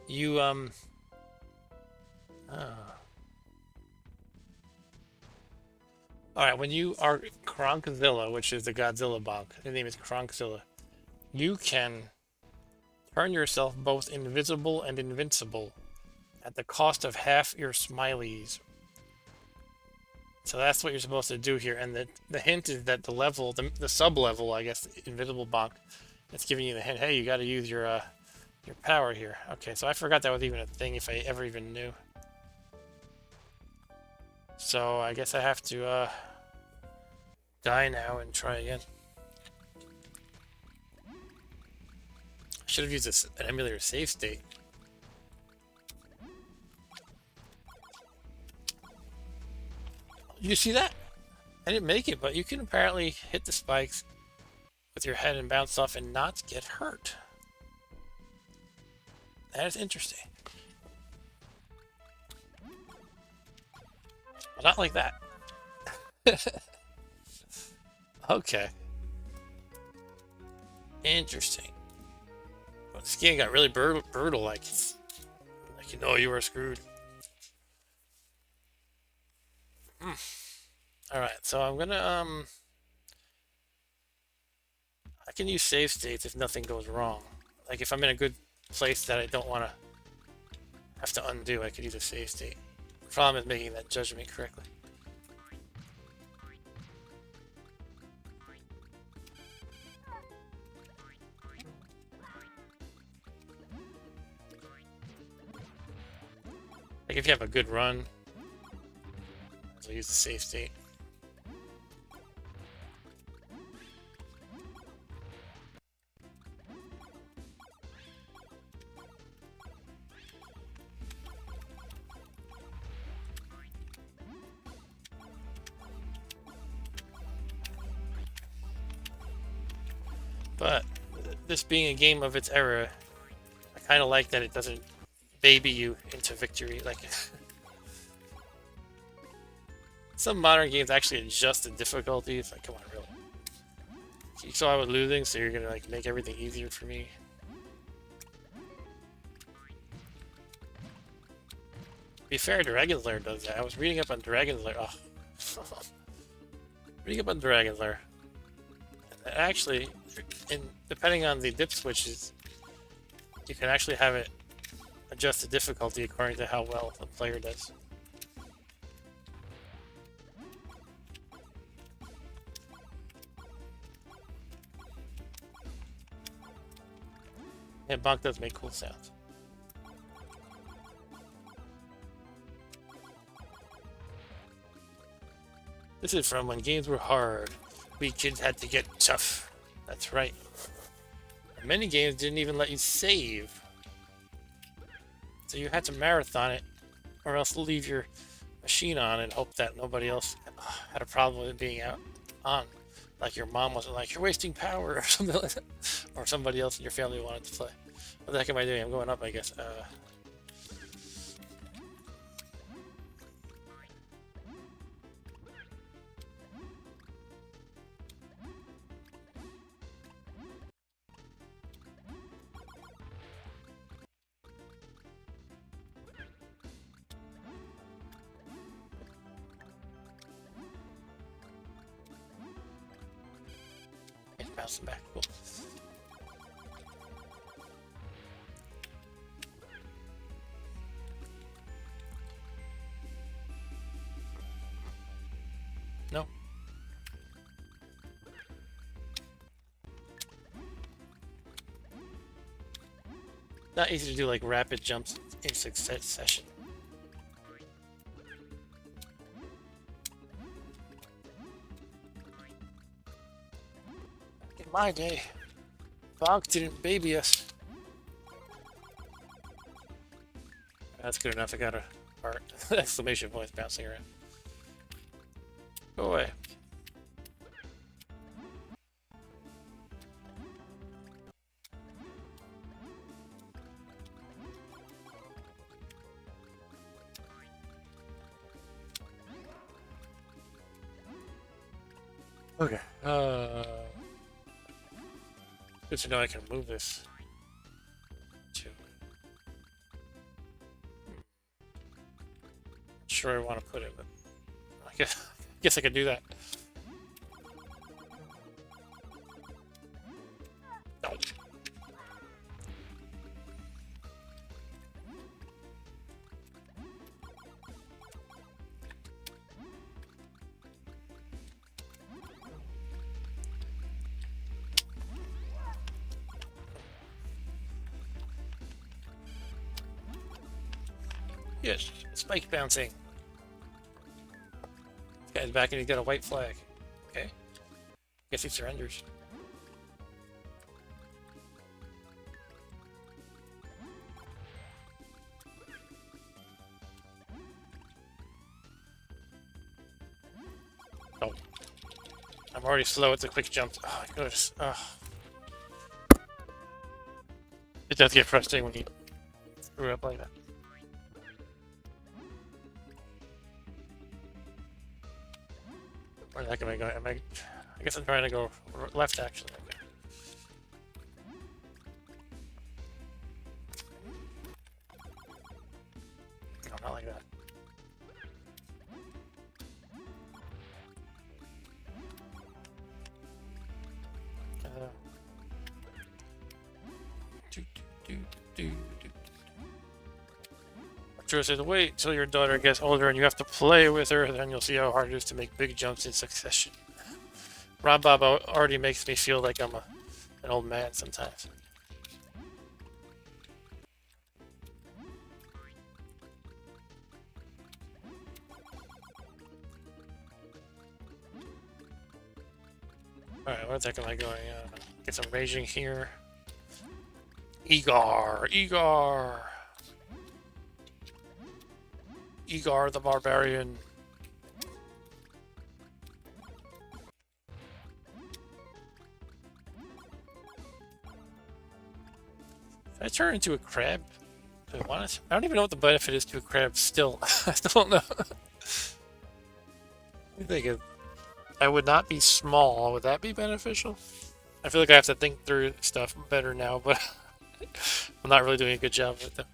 You oh. Alright, when you are Kronkzilla, which is the Godzilla Bonk, his name is Kronkzilla, you can turn yourself both invisible and invincible at the cost of half your smileys. So that's what you're supposed to do here, and the hint is that the level, the sub-level, I guess, Invisible Bonk, it's giving you the hint, hey, you gotta use your power here. Okay, so I forgot that was even a thing if I ever even knew. So I guess I have to die now and try again. I should have used an emulator save state. Did you see that? I didn't make it, but you can apparently hit the spikes with your head and bounce off and not get hurt. That is interesting. Well, not like that. Okay. Interesting. Well, this game got really brutal, like you know you were screwed. Alright, so I'm gonna, I can use save states if nothing goes wrong. Like if I'm in a good place that I don't want to have to undo, I could use a save state. The problem is making that judgment correctly. Like if you have a good run, so use the safe state. But this being a game of its era, I kind of like that it doesn't baby you into victory. Like some modern games actually adjust the difficulty. It's like, come on, really? You saw I was losing, so you're gonna like make everything easier for me. To be fair, Dragon's Lair does that. I was reading up on Dragon's Lair. Oh. Reading up on Dragon's Lair. Actually, depending on the dip switches, you can actually have it adjust the difficulty according to how well the player does. Yeah, Bonk does make cool sounds. This is from when games were hard. We kids had to get tough. That's right. Many games didn't even let you save. So you had to marathon it, or else leave your machine on and hope that nobody else had a problem with it being on. Like your mom wasn't like, you're wasting power, or something like that. Or somebody else in your family wanted to play. What the heck am I doing? I'm going up, I guess. Bouncing back. Cool. No. Not easy to do like rapid jumps in succession. In my day, Bonk didn't baby us. That's good enough. I got a heart. Exclamation points bouncing around. Go away. Okay. Good to know I can move this. Not sure I want to put it, but I guess I could do that. No. Yes, spike bouncing. This guy's back and he's got a white flag. Okay. Guess he surrenders. Oh. I'm already slow at the quick jumps. Oh, my goodness. Oh. It does get frustrating when you screw up like that. Where the heck am I going? I guess I'm trying to go left, actually. Okay. No, not like that. Joe says, wait till your daughter gets older and you have to play with her, then you'll see how hard it is to make big jumps in succession. Rob Bob already makes me feel like I'm an old man sometimes. Alright, where the heck am I going? Get some raging here. Igor! Igor! Igor the Barbarian. Should I turn into a crab? Do I want it? I don't even know what the benefit is to a crab still. I still don't know. I think I would not be small. Would that be beneficial? I feel like I have to think through stuff better now, but I'm not really doing a good job of it though.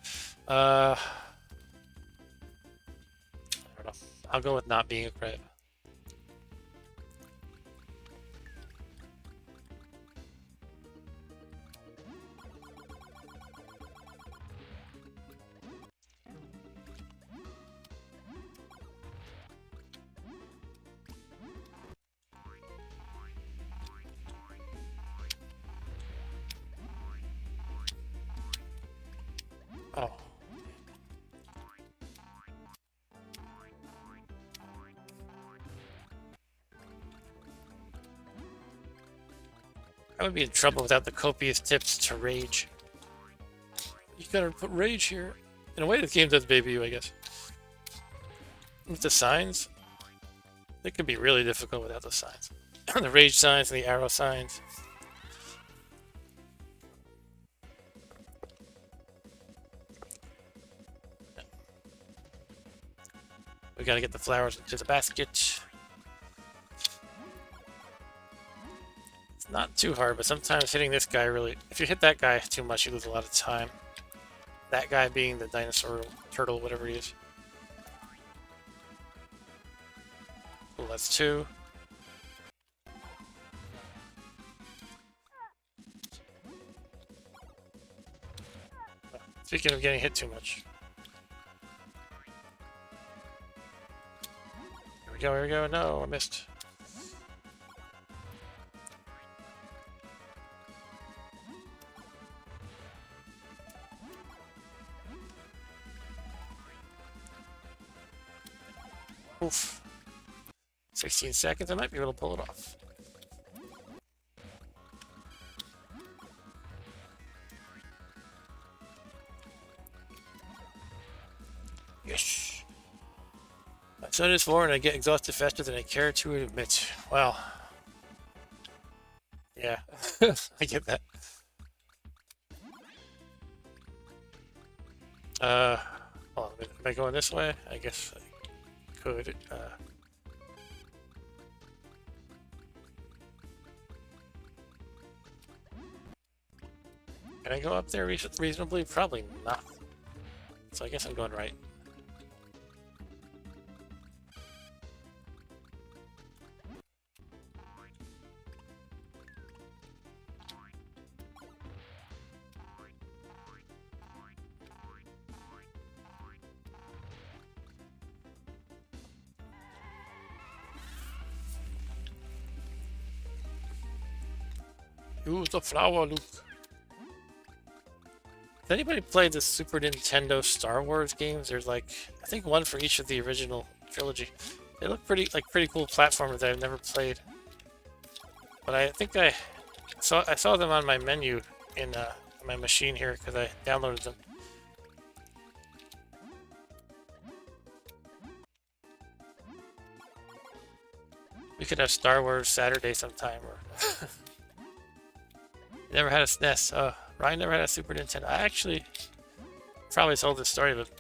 I don't know. I'll go with not being a crab. Oh. I would be in trouble without the copious tips to rage. You gotta put rage here. In a way, this game does baby you, I guess. With the signs, it can be really difficult without the signs. The rage signs and the arrow signs. We gotta get the flowers into the basket. It's not too hard, but sometimes hitting this guy really... If you hit that guy too much, you lose a lot of time. That guy being the dinosaur, turtle, whatever he is. Cool, that's 2. Speaking of getting hit too much. Here we go, no, I missed. Oof. 16 seconds, I might be able to pull it off. Yes! My son is 4 and I get exhausted faster than I care to admit. Wow. Yeah, I get that. Hold on, am I going this way? I guess I could. Can I go up there reasonably? Probably not. So I guess I'm going right. Use the flower, Luke. Has anybody played the Super Nintendo Star Wars games? There's like, I think one for each of the original trilogy. They look pretty cool platformers that I've never played. But I think I saw them on my menu in my machine here because I downloaded them. We could have Star Wars Saturday sometime. Or never had a SNES. Ryan never had a Super Nintendo. I actually probably told this story, but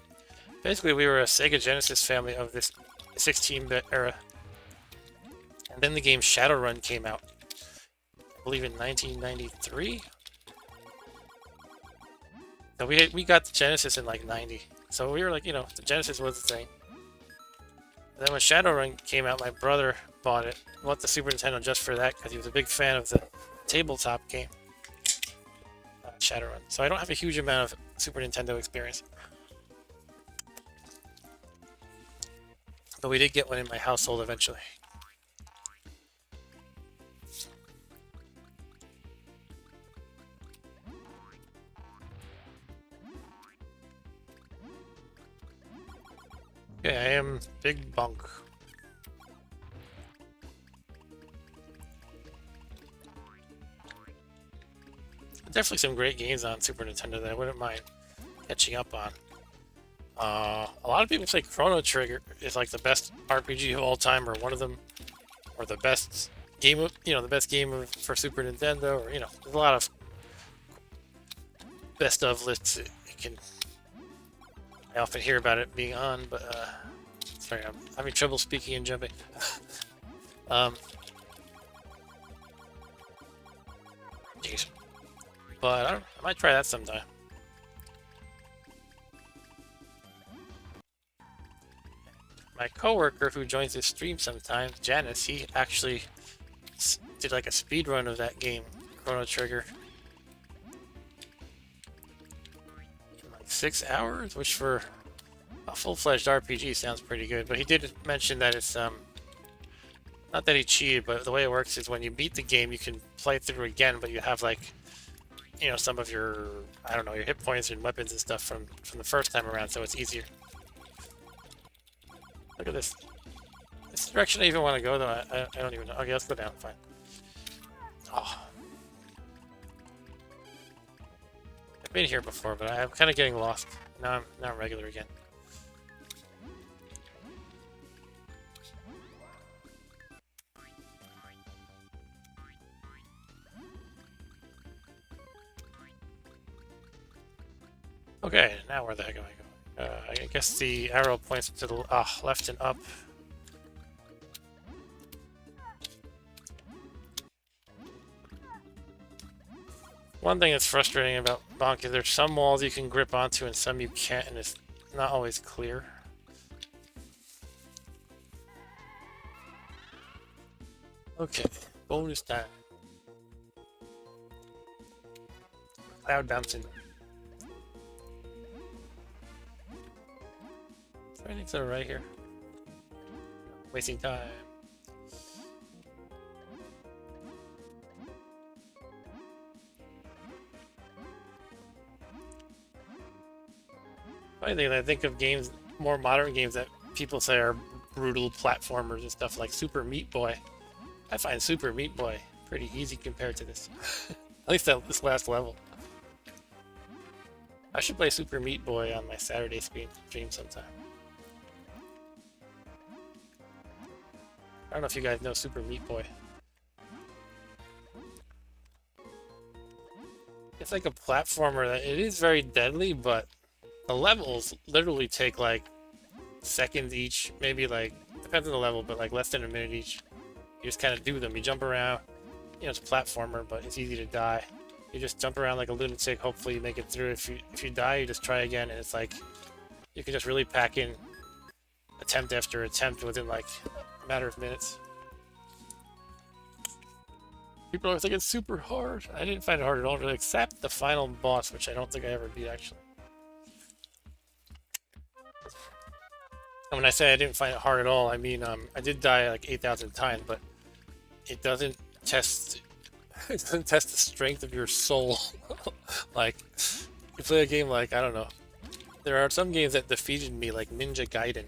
basically we were a Sega Genesis family of this 16-bit era. And then the game Shadowrun came out, I believe in 1993. So we got the Genesis in like 90. So we were like, you know, the Genesis was the thing. And then when Shadowrun came out, my brother bought the Super Nintendo just for that because he was a big fan of the tabletop game. Shadowrun. So I don't have a huge amount of Super Nintendo experience. But we did get one in my household eventually. Okay, I am Big Bonk. Definitely some great games on Super Nintendo that I wouldn't mind catching up on. A lot of people say Chrono Trigger is like the best RPG of all time, or one of them, or the best game of, the best game for Super Nintendo, or there's a lot of best of lists. I often hear about it being on, but sorry, I'm having trouble speaking and jumping. um, Jeez. But I might try that sometime. My coworker who joins the stream sometimes, Janice, he actually did like a speed run of that game, Chrono Trigger, in like 6 hours, which for a full-fledged RPG sounds pretty good. But he did mention that it's not that he cheated, but the way it works is when you beat the game, you can play through again, but you have like some of your, I don't know, your hit points and weapons and stuff from the first time around, so it's easier. Look at this. This direction I even want to go, though, I don't even know. Okay, let's go down, fine. Oh. I've been here before, but I'm kind of getting lost. Now I'm regular again. Okay, now where the heck am I going? I guess the arrow points to the left and up. One thing that's frustrating about Bonk is there's some walls you can grip onto and some you can't, and it's not always clear. Okay, bonus time. Cloud bouncing. Is there anything to the right here? Wasting time. Funny thing, I think of games, more modern games that people say are brutal platformers and stuff like Super Meat Boy. I find Super Meat Boy pretty easy compared to this. At least this last level. I should play Super Meat Boy on my Saturday stream sometime. I don't know if you guys know Super Meat Boy. It's like a platformer that it is very deadly, but the levels literally take like seconds each, maybe like, depends on the level, but like less than a minute each. You just kind of do them. You jump around. It's a platformer, but it's easy to die. You just jump around like a lunatic. Hopefully you make it through. If you die, you just try again, and it's like you can just really pack in attempt after attempt within like a matter of minutes. People always think it's super hard. I didn't find it hard at all, really, except the final boss, which I don't think I ever beat, actually. And when I say I didn't find it hard at all, I mean, I did die like 8,000 times, but it doesn't test the strength of your soul. Like, you play a game like, I don't know. There are some games that defeated me, like Ninja Gaiden.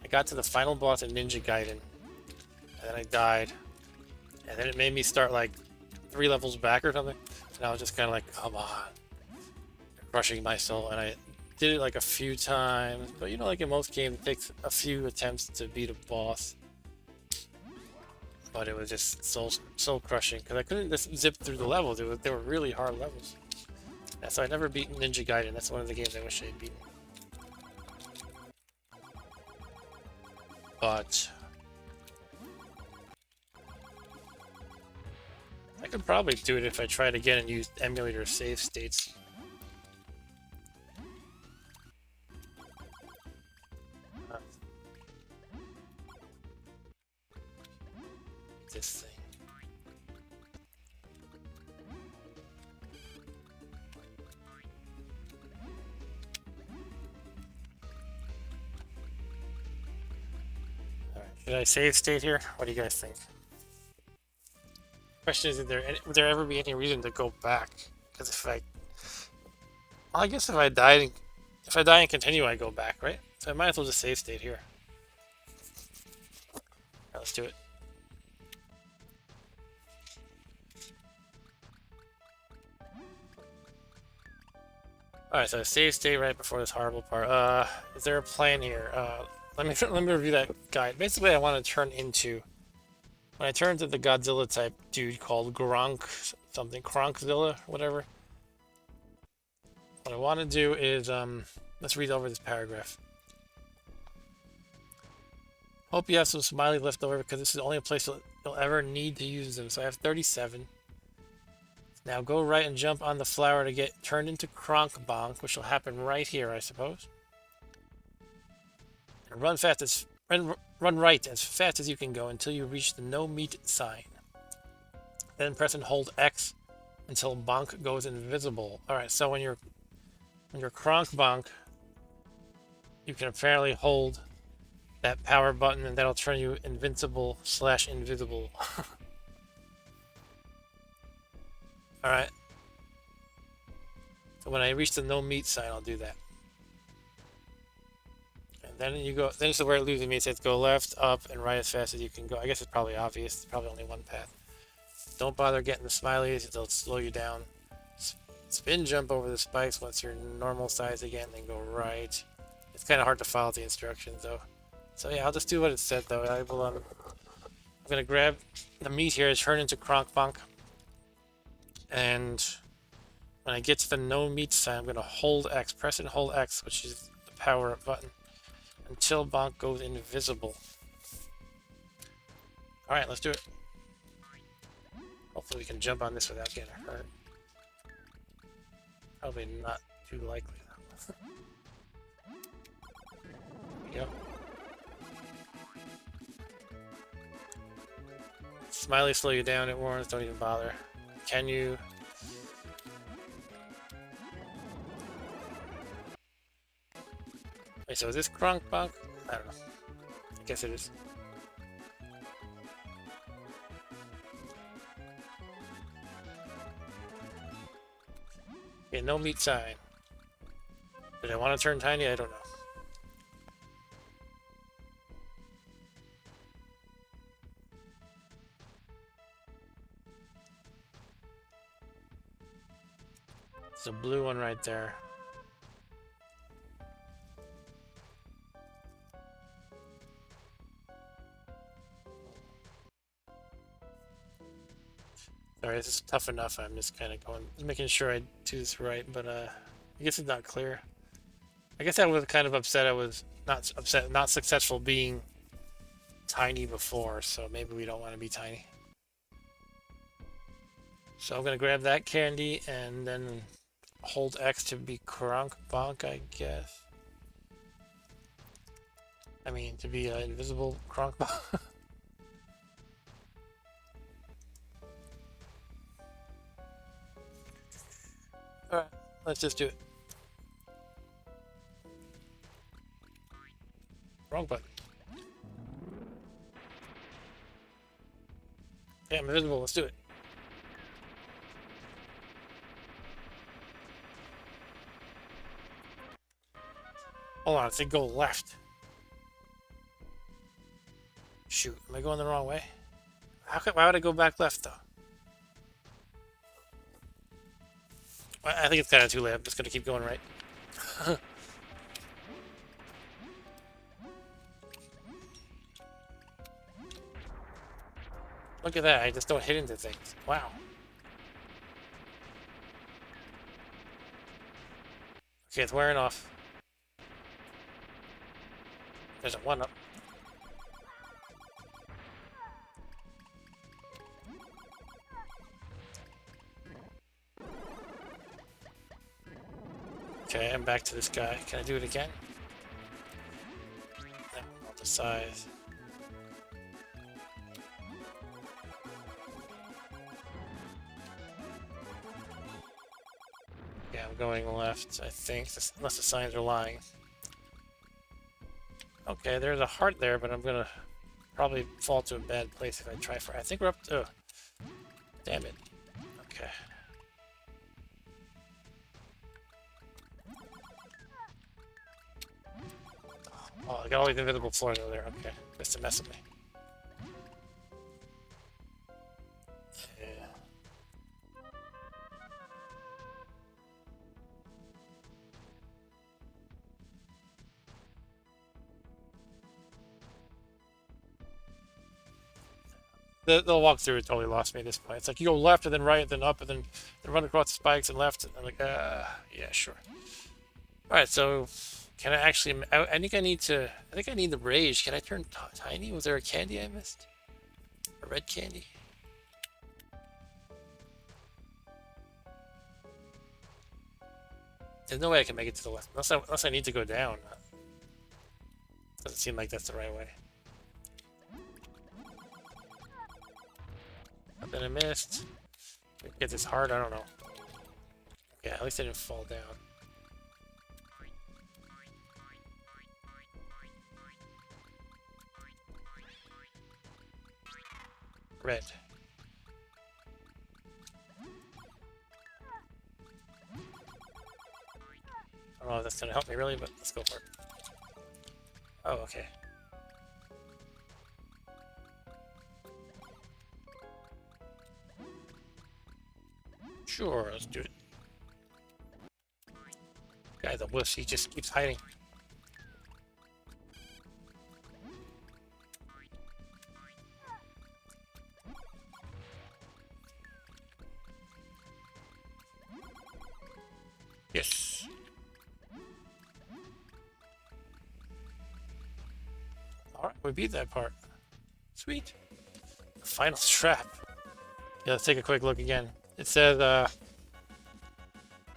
I got to the final boss in Ninja Gaiden, and then I died. And then it made me start like 3 levels back or something. And I was just kind of like, come on. Crushing my soul. And I did it like a few times. But like in most games, it takes a few attempts to beat a boss. But it was just soul crushing. Because I couldn't just zip through the levels. They were really hard levels. And so I never beat Ninja Gaiden. That's one of the games I wish I had beaten. But I could probably do it if I tried again and used emulator save states. This thing. Alright, should I save state here? What do you guys think? Question is, would there ever be any reason to go back? Because well, I guess if I die and continue, I go back, right? So I might as well just save state here. Alright, let's do it. Alright, so save state right before this horrible part. Is there a plan here? Let me review that guide. Basically, I want to turn into... When I turn into the Godzilla type dude called Gronk something, Kronkzilla, whatever. What I want to do is, let's read over this paragraph. Hope you have some smiley left over because this is the only place you'll ever need to use them. So I have 37. Now go right and jump on the flower to get turned into Kronk Bonk, which will happen right here, I suppose. And run right as fast as you can go until you reach the no meat sign. Then press and hold X until Bonk goes invisible. Alright, so when you're Kronk Bonk, you can apparently hold that power button and that'll turn you invincible/invisible. Alright. So when I reach the no meat sign, I'll do that. And then you go, then this is where it loses me. It says go left, up, and right as fast as you can go. I guess it's probably obvious. It's probably only one path. Don't bother getting the smileys, they'll slow you down. Spin jump over the spikes once you're normal size again, then go right. It's kind of hard to follow the instructions though. So yeah, I'll just do what it said though. I'm gonna grab the meat here, turn into Kronk Bonk. And when I get to the no meat sign, I'm going to hold X, press and hold X, which is the power up button, until Bonk goes invisible. Alright, let's do it. Hopefully we can jump on this without getting hurt. Probably not too likely though. Yep. Smiley slow you down, it warns, don't even bother. Can you... Wait, so is this Kronk Bonk? I don't know. I guess it is. Okay, no meat sign. Did I want to turn tiny? I don't know. It's a blue one right there. Sorry, this is tough enough. I'm just kind of making sure I do this right, but I guess it's not clear. I guess I was kind of upset. I was not successful being tiny before, so maybe we don't want to be tiny. So I'm gonna grab that candy and then hold X to be Kronk Bonk, I guess. I mean, to be invisible Kronk Bonk. Alright, let's just do it. Wrong button. Yeah, I'm invisible, let's do it. Hold on, I think go left. Shoot, am I going the wrong way? Why would I go back left though? I think it's kind of too late. I'm just going to keep going right. Look at that. I just don't hit into things. Wow. Okay, it's wearing off. There's a one up. Okay, I'm back to this guy. Can I do it again? No, not the size. Yeah, I'm going left, I think, unless the signs are lying. Okay, there's a heart there, but I'm gonna probably fall to a bad place if I try for it. I think we're up to... Oh, damn it. Okay. Oh, I got all these invisible floors over there. Okay, just to mess with me. Yeah. The walkthrough totally lost me at this point. It's like you go left and then right and then up and then run across the spikes and left. And I'm like, yeah, sure. All right, so can I actually? I think I need to. I think I need the rage. Can I turn tiny? Was there a candy I missed? A red candy? There's no way I can make it to the left unless I need to go down. Doesn't seem like that's the right way. Then I missed. Get this hard? I don't know. Yeah, at least I didn't fall down. Red. I don't know if that's gonna help me really, but let's go for it. Oh, okay. Sure, let's do it. Guy, the wuss, he just keeps hiding. Yes. Alright, we beat that part. Sweet. Final trap. Yeah, let's take a quick look again. It says,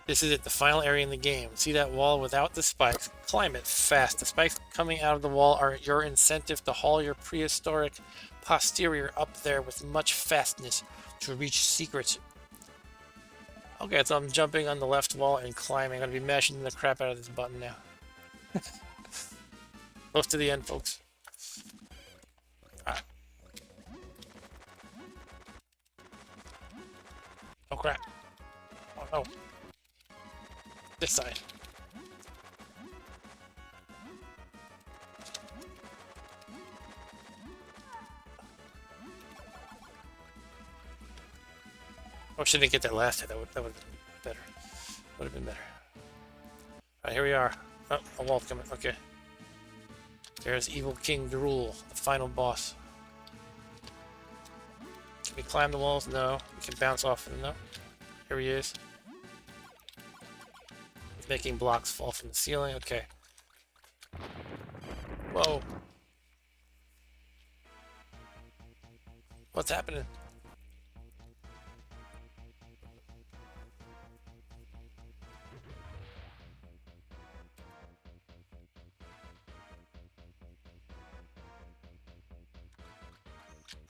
this is it, the final area in the game. See that wall without the spikes? Climb it fast. The spikes coming out of the wall are your incentive to haul your prehistoric posterior up there with much fastness to reach secrets. Okay, so I'm jumping on the left wall and climbing. I'm going to be mashing the crap out of this button now. Close to the end, folks. Alright. Oh, crap. Oh, no. This side. Oh, should I get that last hit? That would have been better. Would have been better. Alright, here we are. Oh, a wall coming. Okay. There's Evil King Drool, the final boss. Can we climb the walls? No. We can bounce off them. No. Here he is. He's making blocks fall from the ceiling. Okay. Whoa. What's happening?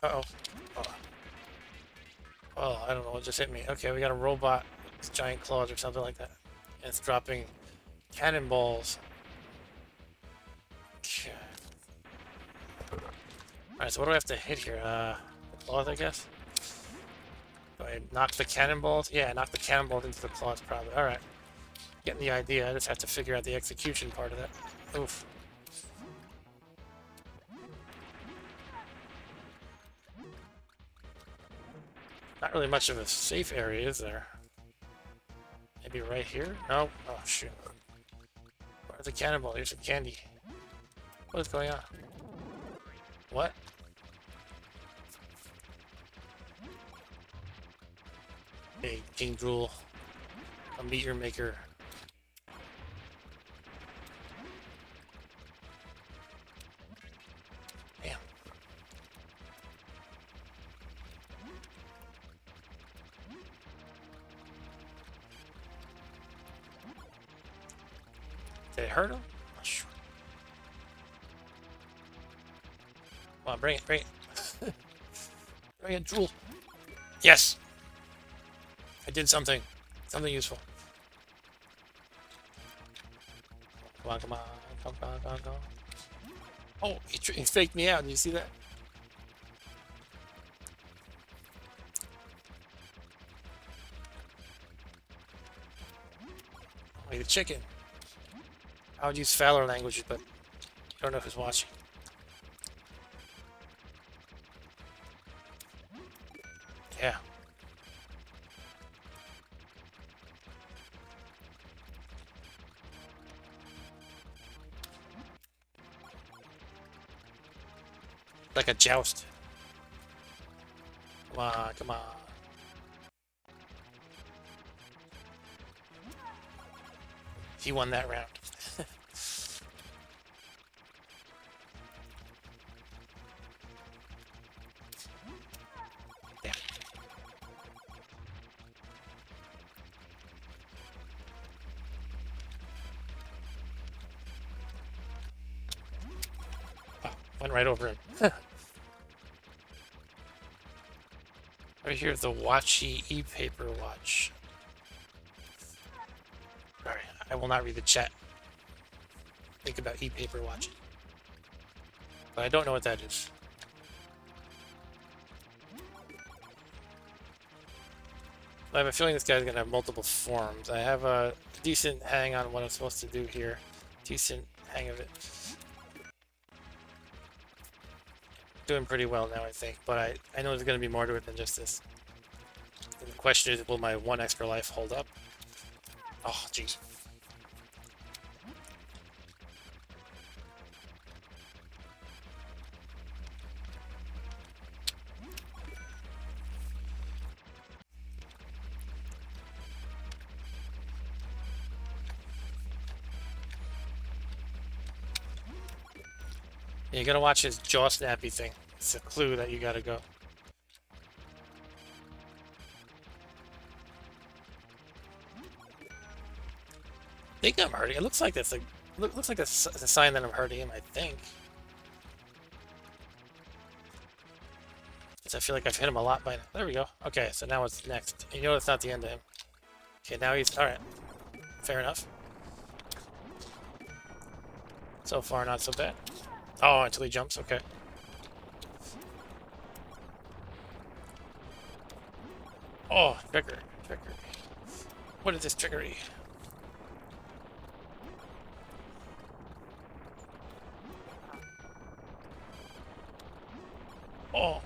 Uh-oh. Oh. Oh, I don't know what just hit me. Okay, we got a robot with giant claws or something like that. And it's dropping cannonballs. Okay. Alright, so what do I have to hit here? The claws, I guess? Do I knock the cannonballs? Yeah, knock the cannonballs into the claws, probably. Alright. Getting the idea. I just have to figure out the execution part of that. Oof. Not really much of a safe area, is there? Maybe right here? No? Oh, shoot. Where's the cannonball? Here's some candy. What is going on? What? Hey, King Drool. A meteor maker. Damn. Did it hurt him? Not sure. Come on, bring it, bring it. Bring it, Drool. Yes! I did something. Something useful. Come on, come on. Come on, come on, come on. Oh, he faked me out. Did you see that? Oh, the chicken. I would use Fowler languages, but I don't know who's watching. Yeah. Like a joust. Come on, come on. He won that round. Damn. Oh, went right over him. Right here, the Watchy e-paper watch. Alright, I will not read the chat. Think about e-paper watching. But I don't know what that is. I have a feeling this guy's gonna have multiple forms. I have a decent hang on what I'm supposed to do here. Decent hang of it. Doing pretty well now, I think, but I know there's gonna be more to it than just this. And the question is, will my one extra life hold up? Oh, jeez. You gotta watch his jaw snappy thing. It's a clue that you gotta go. I think I'm hurting. It looks like that's looks like a sign that I'm hurting him. I think. Because I feel like I've hit him a lot by now. There we go. Okay, so now what's next? You know it's not the end of him. Okay, now he's all right. Fair enough. So far, not so bad. Oh, until he jumps. Okay. Oh, trigger. What is this trickery? Oh.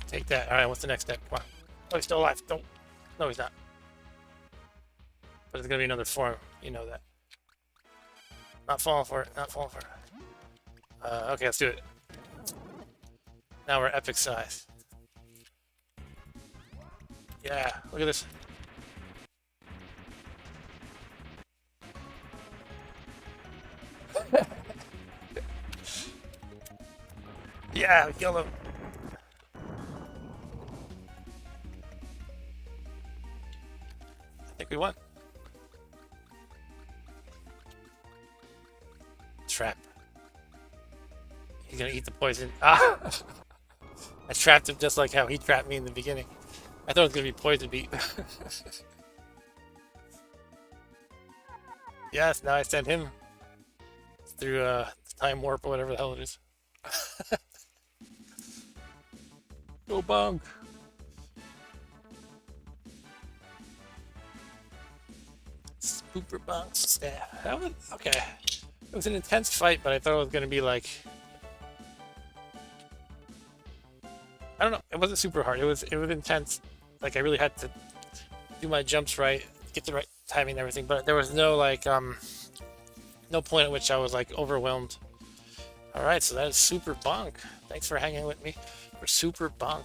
Take that. All right, what's the next step? Come on. Oh, he's still alive. Don't. No, he's not. But it's gonna be another form. You know that. Not falling for it. Not falling for it. Okay, let's do it. Now we're epic size. Yeah, look at this. Yeah, we killed him. I think we won. Trap. He's gonna eat the poison. Ah! I trapped him just like how he trapped me in the beginning. I thought it was gonna be poison beat. Yes, now I send him through time warp or whatever the hell it is. Go Bonk! Super Bonk staff. That was okay. It was an intense fight, but I thought it was gonna be like, I don't know. It wasn't super hard. It was intense. Like I really had to do my jumps right, get the right timing and everything. But there was no like no point at which I was like overwhelmed. All right, so that is Super Bonk. Thanks for hanging with me for Super Bonk.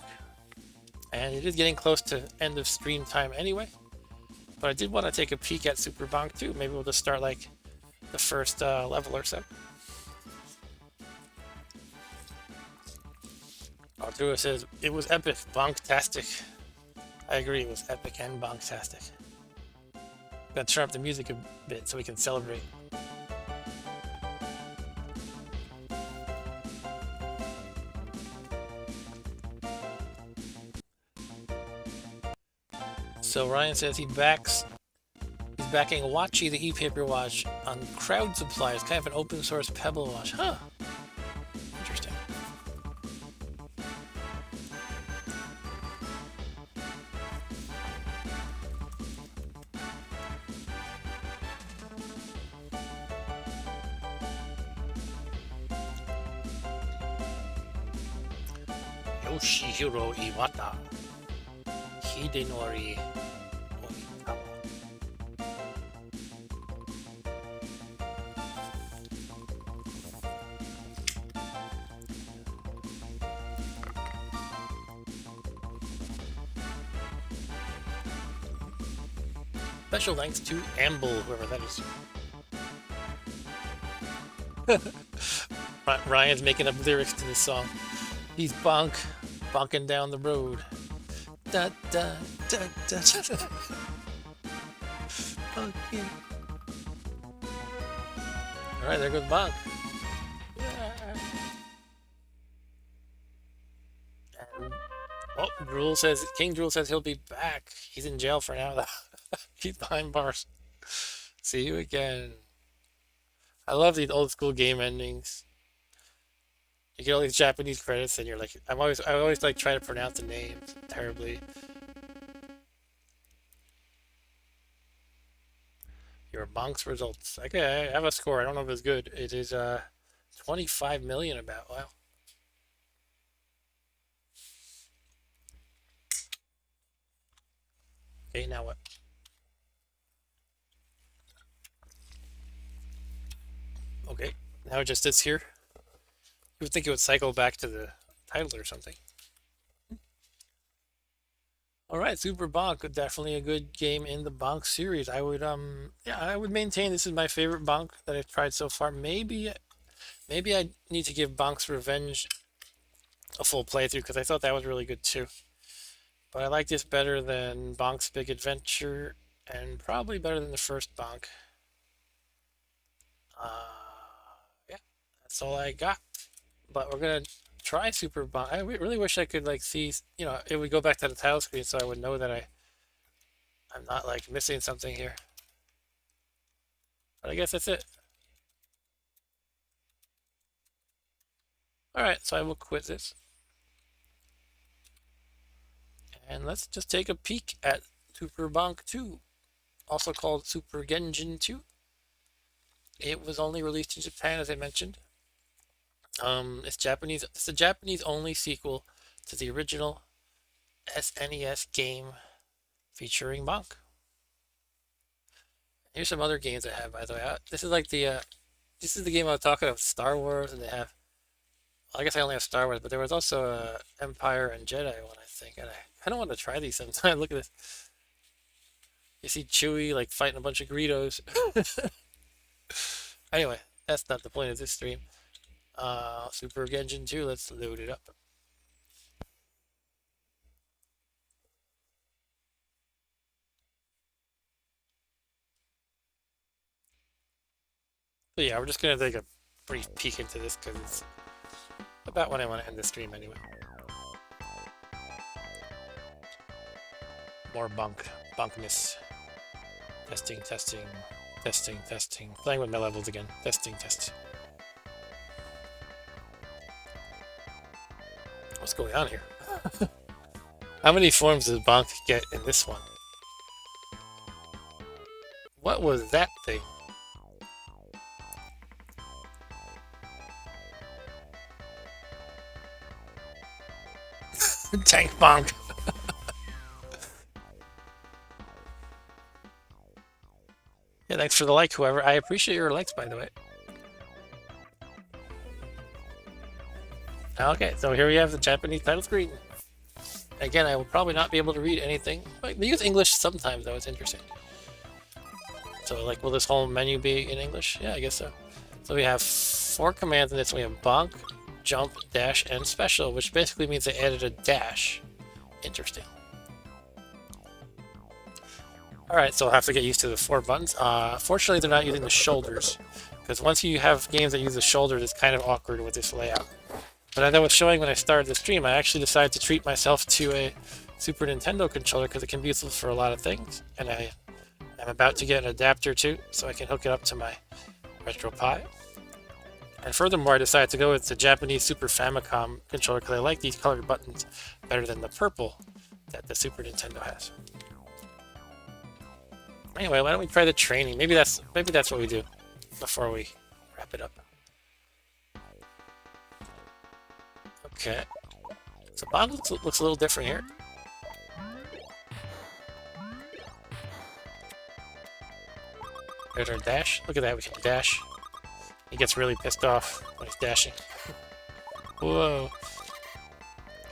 And it is getting close to end of stream time anyway. But I did want to take a peek at Super Bonk too. Maybe we'll just start like the first level or so. Arturo says it was epic, bonktastic. I agree, it was epic and bonktastic. Gotta turn up the music a bit so we can celebrate. So Ryan says he's backing Watchy, the e-paper watch, on Crowd Supply. It's kind of an open source Pebble watch. Huh. Interesting. Yoshihiro Iwata. Hidenori Oikawa. Special thanks to Amble, whoever that is. Ryan's making up lyrics to this song. He's bonking down the road. Da da da da da. Bonking. All right, there goes Bonk. Yeah. And, oh, King Drool says he'll be back. He's in jail for now, though. He's behind bars. See you again. I love these old school game endings. You get all these Japanese credits, and you're like, I always like try to pronounce the names terribly. Your Bonk's results. Okay, I have a score. I don't know if it's good. It is 25 million about. Wow. Okay, now what? Okay, now it just sits here. You would think it would cycle back to the title or something. All right, Super Bonk, definitely a good game in the Bonk series. I would I would maintain this is my favorite Bonk that I've tried so far. Maybe I need to give Bonk's Revenge a full playthrough because I thought that was really good too. But I like this better than Bonk's Big Adventure and probably better than the first Bonk. Yeah, that's all I got. But we're gonna try Super Bonk. I really wish I could like see, it would go back to the title screen so I would know that I'm not like missing something here. But I guess that's it. Alright, so I will quit this. And let's just take a peek at Super Bonk 2, also called Super Genjin 2. It was only released in Japan, as I mentioned. It's Japanese. It's a Japanese-only sequel to the original SNES game featuring Bonk. Here's some other games I have, by the way. This is like this is the game I was talking about, Star Wars, and they have. Well, I guess I only have Star Wars, but there was also a Empire and Jedi one, I think, and I kind of want to try these sometime. Look at this. You see Chewie like fighting a bunch of Greedos. Anyway, that's not the point of this stream. Super Genjin 2, let's load it up. So yeah, we're just gonna take a brief peek into this because it's about when I want to end the stream anyway. More Bonkness. Testing, testing, testing, testing. Playing with my levels again. Testing, test. What's going on here? How many forms does Bonk get in this one? What was that thing? Tank Bonk. Yeah, thanks for the like, whoever. I appreciate your likes, by the way. Okay, so here we have the Japanese title screen. Again, I will probably not be able to read anything. They use English sometimes, though. It's interesting. So, like, will this whole menu be in English? Yeah, I guess so. So we have 4 commands in this. We have Bonk, jump, dash, and special, which basically means they added a dash. Interesting. Alright, so I'll have to get used to the 4 buttons. Fortunately, they're not using the shoulders, because once you have games that use the shoulders, it's kind of awkward with this layout. But as I was showing when I started the stream, I actually decided to treat myself to a Super Nintendo controller because it can be useful for a lot of things, and I'm about to get an adapter too, so I can hook it up to my RetroPie. And furthermore, I decided to go with the Japanese Super Famicom controller because I like these colored buttons better than the purple that the Super Nintendo has. Anyway, why don't we try the training? Maybe that's what we do before we wrap it up. Okay. So Bonk looks a little different here. There's our dash. Look at that, we can dash. He gets really pissed off when he's dashing. Whoa.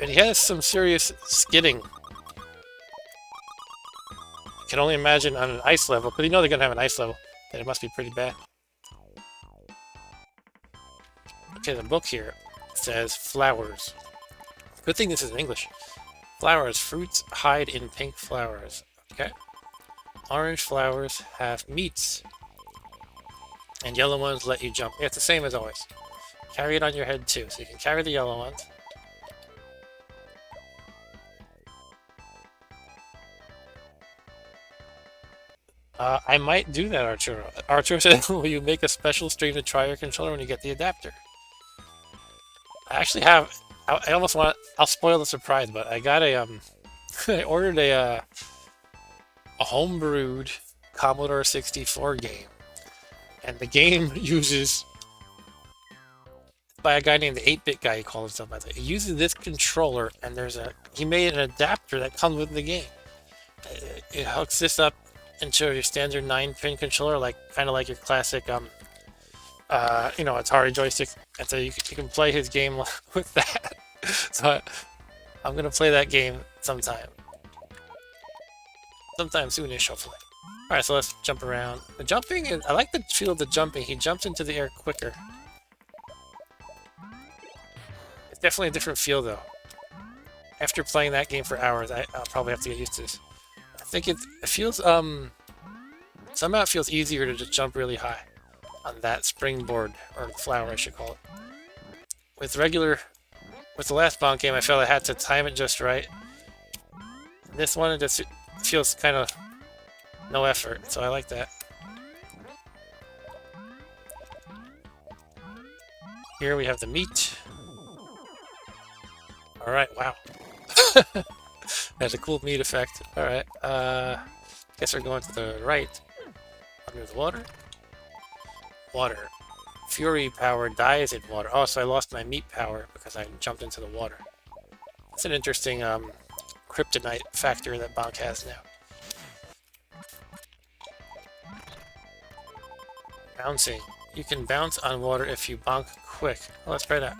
And he has some serious skidding. I can only imagine on an ice level, but you know they're going to have an ice level, then it must be pretty bad. Okay, the book here says flowers. Good thing this is in English. Flowers, fruits hide in pink flowers. Okay. Orange flowers have meats. And yellow ones let you jump. Yeah, it's the same as always. Carry it on your head too, so you can carry the yellow ones. I might do that, Arturo. Arturo said, will you make a special stream to try your controller when you get the adapter? I actually have... I almost want... I'll spoil the surprise, but I got a... I ordered a homebrewed Commodore 64 game. And the game uses... by a guy named the 8-bit guy, he called himself. It uses this controller, and there's a... He made an adapter that comes with the game. It hooks this up into your standard 9-pin controller, like kind of like your classic, you know, Atari joystick, and so you can play his game with that. So I'm gonna play that game sometime soonish, hopefully. All right, so let's jump around. The jumping is, I like the feel of the jumping. He jumps into the air quicker. It's definitely a different feel, though. After playing that game for hours, I'll probably have to get used to this. I think it feels, somehow it feels easier to just jump really high on that springboard, or flower, I should call it. With the last Bonk game, I felt I had to time it just right. This one, it just feels kind of no effort, so I like that. Here we have the meat. Alright, wow. That's a cool meat effect. Alright, guess we're going to the right. Under the water. Water. Fury power dies in water. Oh, so I lost my meat power because I jumped into the water. That's an interesting kryptonite factor that Bonk has now. Bouncing. You can bounce on water if you bonk quick. Oh, let's try that.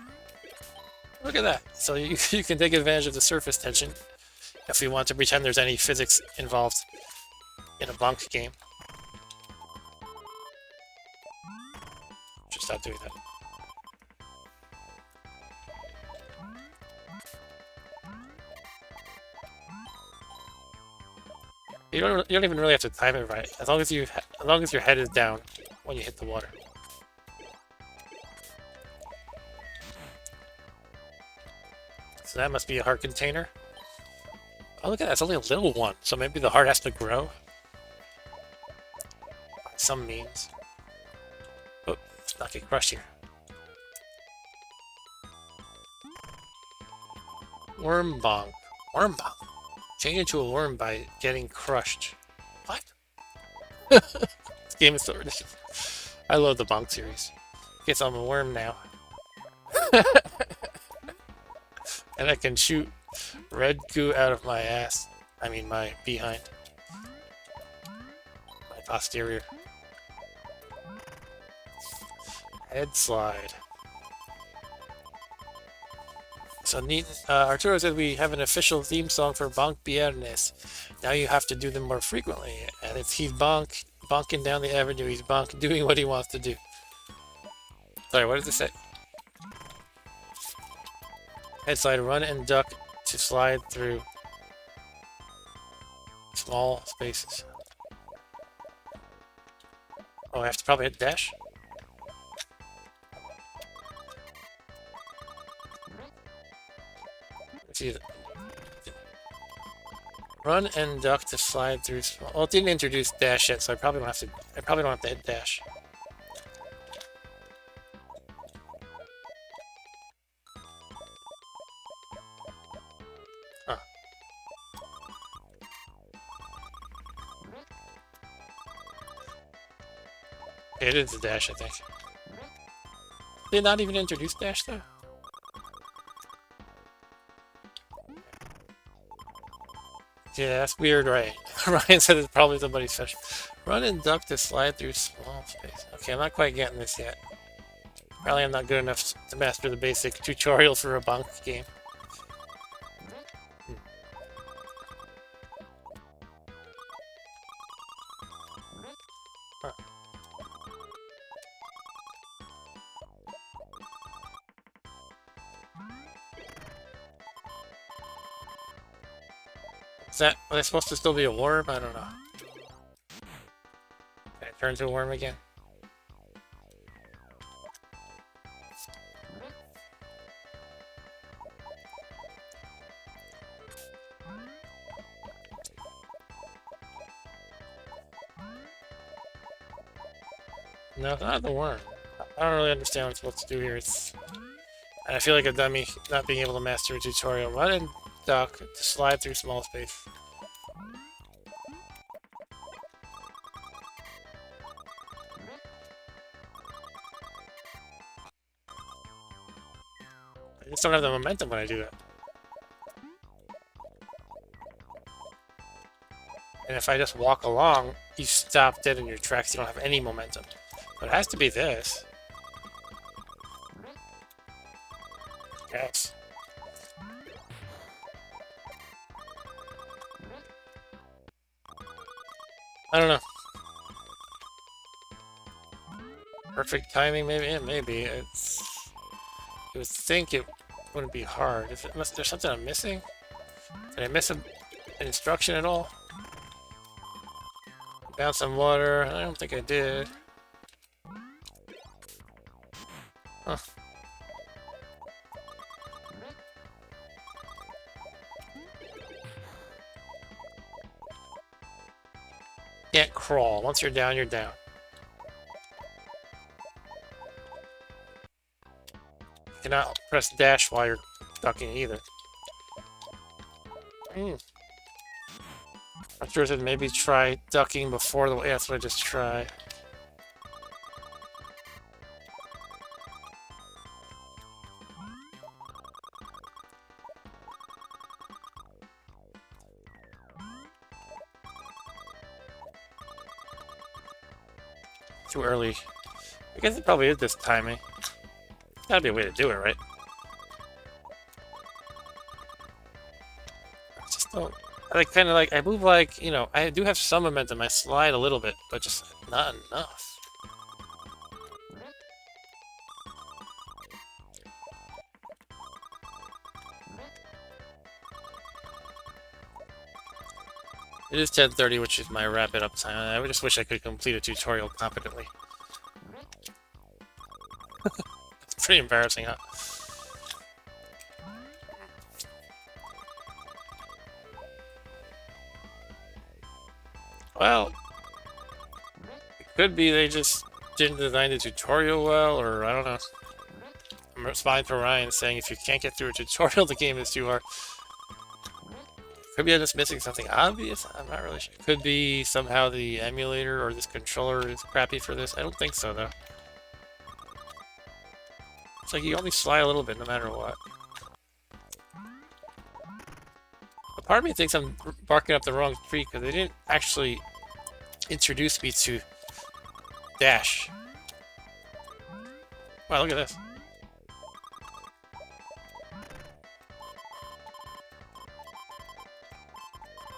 Look at that. So you can take advantage of the surface tension if you want to pretend there's any physics involved in a Bonk game. Just stop doing that. You don't even really have to time it right, as long as your head is down when you hit the water. So that must be a heart container. Oh, look at that, it's only a little one, so maybe the heart has to grow? By some means. Oh, let's not get crushed here. Worm Bonk. Worm Bonk. Change into a worm by getting crushed. What? This game is so ridiculous. I love the Bonk series. Guess I'm a worm now. And I can shoot red goo out of my ass. I mean my behind. My posterior. Head slide. So neat. Arturo said we have an official theme song for Bonk Viernes. Now you have to do them more frequently. And he's bonking down the avenue. He's doing what he wants to do. Sorry, what does it say? Head slide, run and duck to slide through small spaces. Oh, I have to probably hit dash? Let's see. Run and duck to slide through small... Well, it didn't introduce dash yet, so I probably don't have to... I probably don't have to hit dash. Huh. Okay, it is a dash, I think. Did not even introduce dash, though? Yeah, that's weird, right? Ryan said it's probably somebody's fish. Run and duck to slide through small space. Okay, I'm not quite getting this yet. Probably I'm not good enough to master the basic tutorial for a Bonk game. Huh. Is that... Are they supposed to still be a worm? I don't know. Can I turn to a worm again? No, it's not the worm. I don't really understand what I'm supposed to do here. It's... And I feel like a dummy not being able to master a tutorial. Run and duck to slide through small space. I just don't have the momentum when I do that. And if I just walk along, you stop dead in your tracks. You don't have any momentum. But it has to be this. Yes. I don't know. Perfect timing, maybe? Yeah, maybe. It's... You would think it wouldn't be hard. Is it, there's something I'm missing? Did I miss an instruction at all? Bounce some water. I don't think I did. Huh. Can't crawl. Once you're down, you're down. You cannot press dash while you're ducking either. I'm sure that maybe try ducking before the... Yeah, that's what I just tried. Too early. I guess it probably is this timing. Gotta be a way to do it, right? I just don't... I kind of like... I move like, you know, I do have some momentum. I slide a little bit, but just not enough. It is 10:30, which is my wrap-it-up time. I just wish I could complete a tutorial competently. It's pretty embarrassing, huh? Well, it could be they just didn't design the tutorial well, or I don't know. I'm responding to Ryan saying if you can't get through a tutorial, the game is too hard. Could be I'm just missing something obvious. I'm not really sure. Could be somehow the emulator or this controller is crappy for this. I don't think so, though. It's like you only slide a little bit no matter what. A part of me thinks I'm barking up the wrong tree because they didn't actually introduce me to dash. Wow, look at this.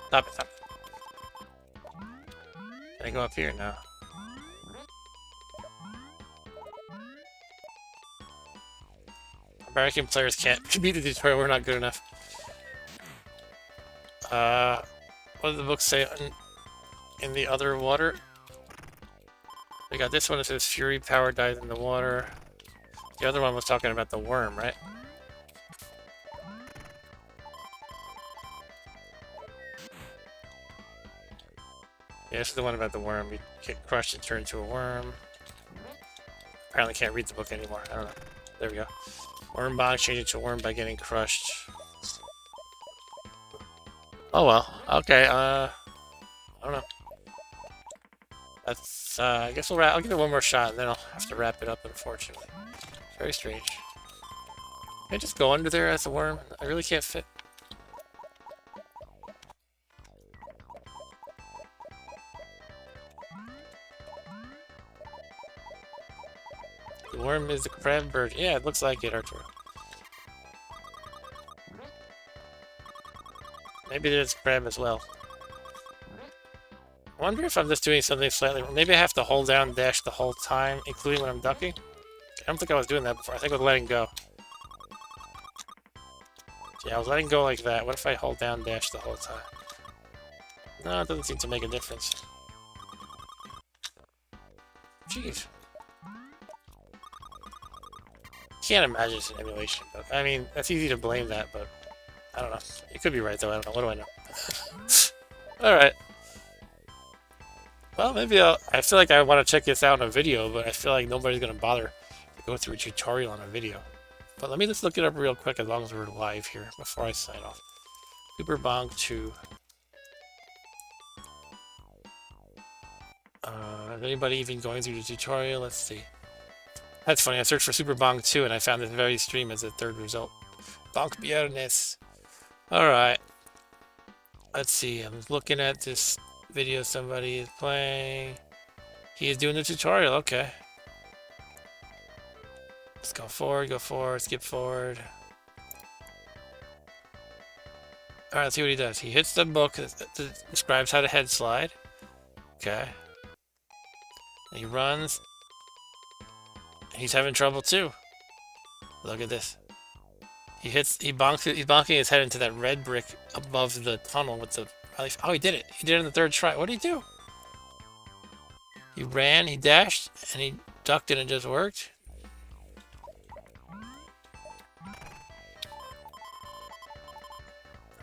Stop it, stop it. Can I go up here now? American players can't beat the tutorial. We're not good enough. What did the book say in the other water? We got this one that says Fury power dies in the water. The other one was talking about the worm, right? Yeah, this is the one about the worm. You get crushed and turn into a worm. Apparently can't read the book anymore. I don't know. There we go. Worm Bonk change into a worm by getting crushed. Oh well. Okay, I don't know. That's, I guess I'll give it one more shot and then I'll have to wrap it up, unfortunately. Very strange. Can I just go under there as a worm? I really can't fit. The worm is the crab bird. Yeah, it looks like it, Arturo. Maybe there's crab as well. I wonder if I'm just doing something slightly... Maybe I have to hold down dash the whole time, including when I'm ducking. I don't think I was doing that before. I think I was letting go. Yeah, I was letting go like that. What if I hold down dash the whole time? No, it doesn't seem to make a difference. Jeez. Can't imagine it's an emulation, but I mean, that's easy to blame that, but I don't know. You could be right, though. I don't know. What do I know? Alright. Well, maybe I feel like I want to check this out in a video, but I feel like nobody's going to bother to go through a tutorial on a video. But let me just look it up real quick as long as we're live here before I sign off. Super Bonk 2. Is anybody even going through the tutorial? Let's see. That's funny. I searched for Super Bonk 2 and I found this very stream as the third result. Bonk Viernes. Alright. Let's see. I'm looking at this video somebody is playing. He is doing the tutorial. Okay. Let's go forward, skip forward. Alright, let's see what he does. He hits the book that describes how to head slide. Okay. And he runs. He's having trouble too. Look at this. He's bonking his head into that red brick above the tunnel with the... Oh, he did it. He did it on the third try. What did he do? He ran, he dashed, and he ducked and it just worked.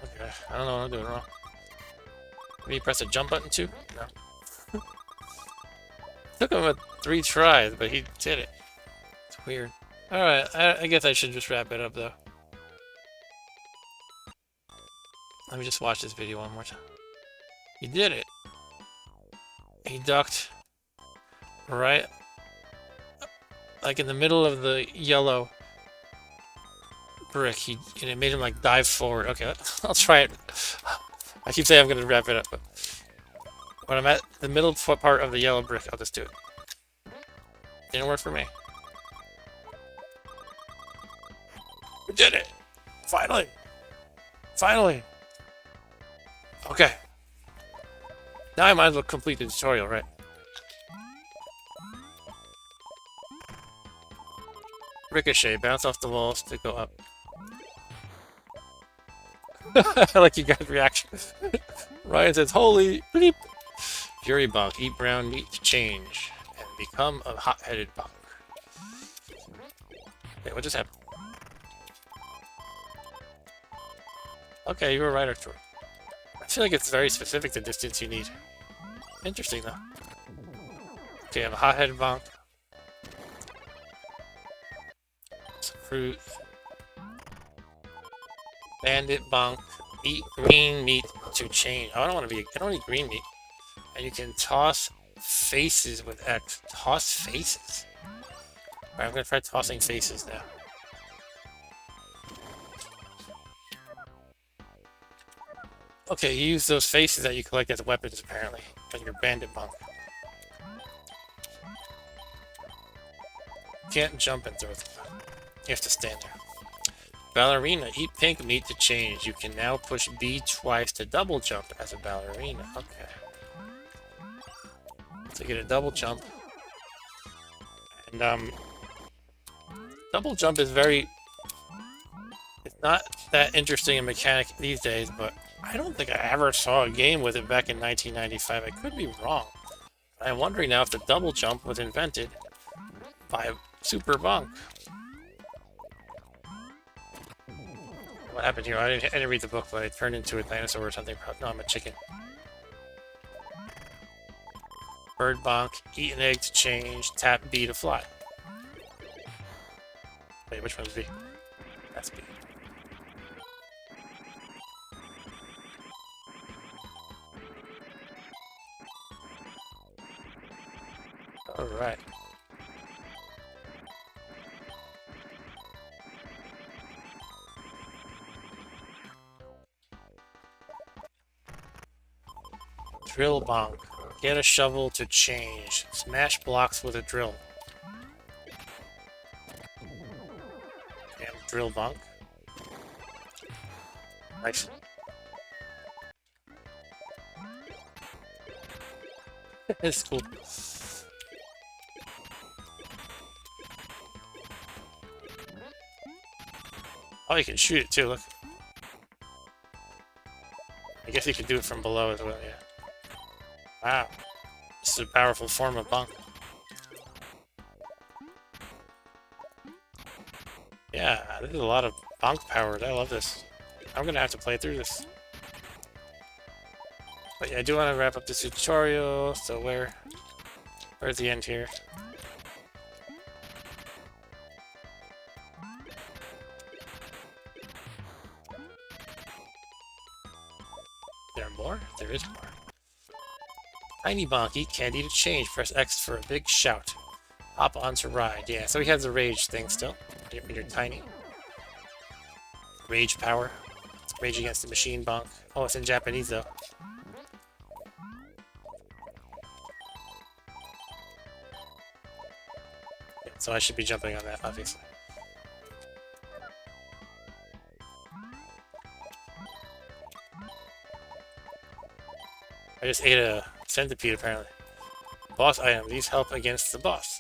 Okay, I don't know what I'm doing wrong. Maybe press the jump button too? No. Took him 3 tries, but he did it. It's weird. Alright, I guess I should just wrap it up though. Let me just watch this video one more time. He did it. He ducked right, like in the middle of the yellow brick. And it made him like dive forward. Okay, I'll try it. I keep saying I'm going to wrap it up, but when I'm at the middle part of the yellow brick, I'll just do it. Didn't work for me. We did it! Finally! Finally! Okay. Now I might as well complete the tutorial, right? Ricochet, bounce off the walls to go up. I like you guys' reaction. Ryan says, holy bleep! Fury Bonk, eat brown meat to change and become a hot-headed bonk. Wait, what just happened? Okay, you were right, Arthur. I feel like it's very specific the distance you need. Interesting, though. Okay, I have a hot-headed bonk. Some fruit. Bandit bonk. Eat green meat to change. Oh, I don't eat green meat. And you can toss faces with X. Toss faces? Alright, I'm gonna try tossing faces now. Okay, you use those faces that you collect as weapons, apparently, on your bandit bonk. You can't jump and throw them. You have to stand there. Ballerina, eat pink meat to change. You can now push B twice to double jump as a ballerina. Okay. So you get a double jump. And, double jump is very Not that interesting a mechanic these days, but I don't think I ever saw a game with it back in 1995. I could be wrong. I'm wondering now if the double jump was invented by Super Bonk. What happened here? I didn't read the book, but I turned into a dinosaur or something. No, I'm a chicken. Bird bonk, eat an egg to change, tap B to fly. Wait, which one's B? That's B. Alright. Drill bonk. Get a shovel to change. Smash blocks with a drill. Damn, drill bonk. Nice. It's cool. Oh, you can shoot it too, look. I guess you can do it from below as well, yeah. Wow. This is a powerful form of bonk. Yeah, there's a lot of bonk powers. I love this. I'm gonna have to play through this. But yeah, I do want to wrap up this tutorial, so where's the end here? There more? There is more. Tiny bonk, eat candy to change. Press X for a big shout. Hop on to ride. Yeah, so he has the rage thing still. When you're tiny. Rage power. Rage against the machine bonk. Oh, it's in Japanese though. Yeah, so I should be jumping on that, obviously. I just ate a centipede, apparently. Boss item. These help against the boss.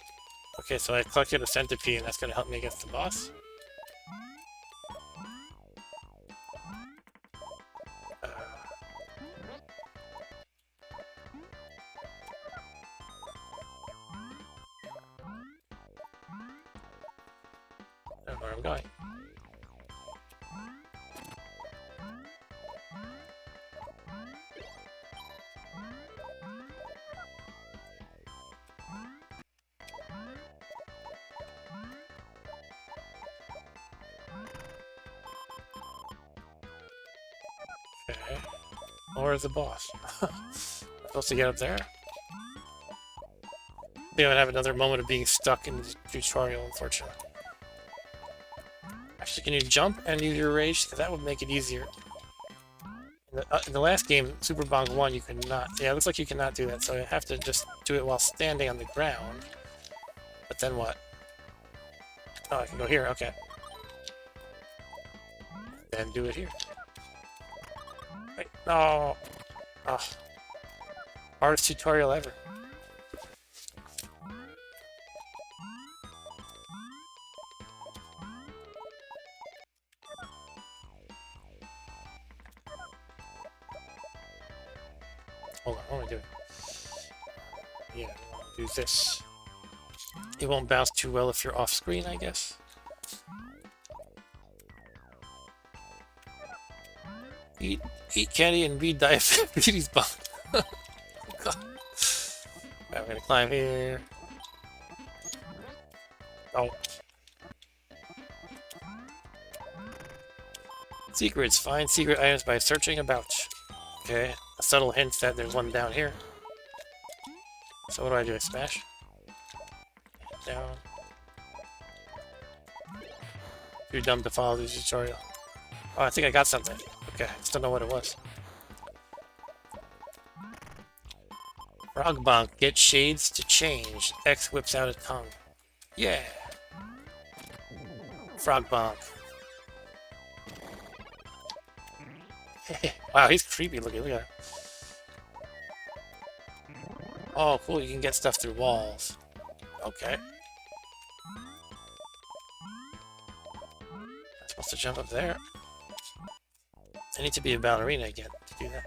Okay, so I collected a centipede, and that's going to help me against the boss. I don't know where I'm going. Okay. Where's the boss? Supposed to get up there? I think I would have another moment of being stuck in the tutorial, unfortunately. Actually, can you jump and use your rage? Because that would make it easier. In the last game, Super Bonk 1, you could not. Yeah, it looks like you cannot do that, so I have to just do it while standing on the ground. But then what? Oh, I can go here, okay. Then do it here. Wait, no! Oh. Hardest tutorial ever. Hold on, what am I doing? Yeah, I want to do this. It won't bounce too well if you're off screen, I guess. Eat candy and read diabetes bomb. God. Right, we're gonna climb here. Oh. Secrets. Find secret items by searching about. Okay. A subtle hint that there's one down here. So what do? I smash? Down. Too dumb to follow the tutorial. Oh, I think I got something. Okay, I just don't know what it was. Frog bonk. Get shades to change. X whips out a tongue. Yeah. Frog bonk. Wow, he's creepy looking. Look at him. Oh, cool. You can get stuff through walls. Okay. That's Supposed to jump up there. I need to be a ballerina again to do that.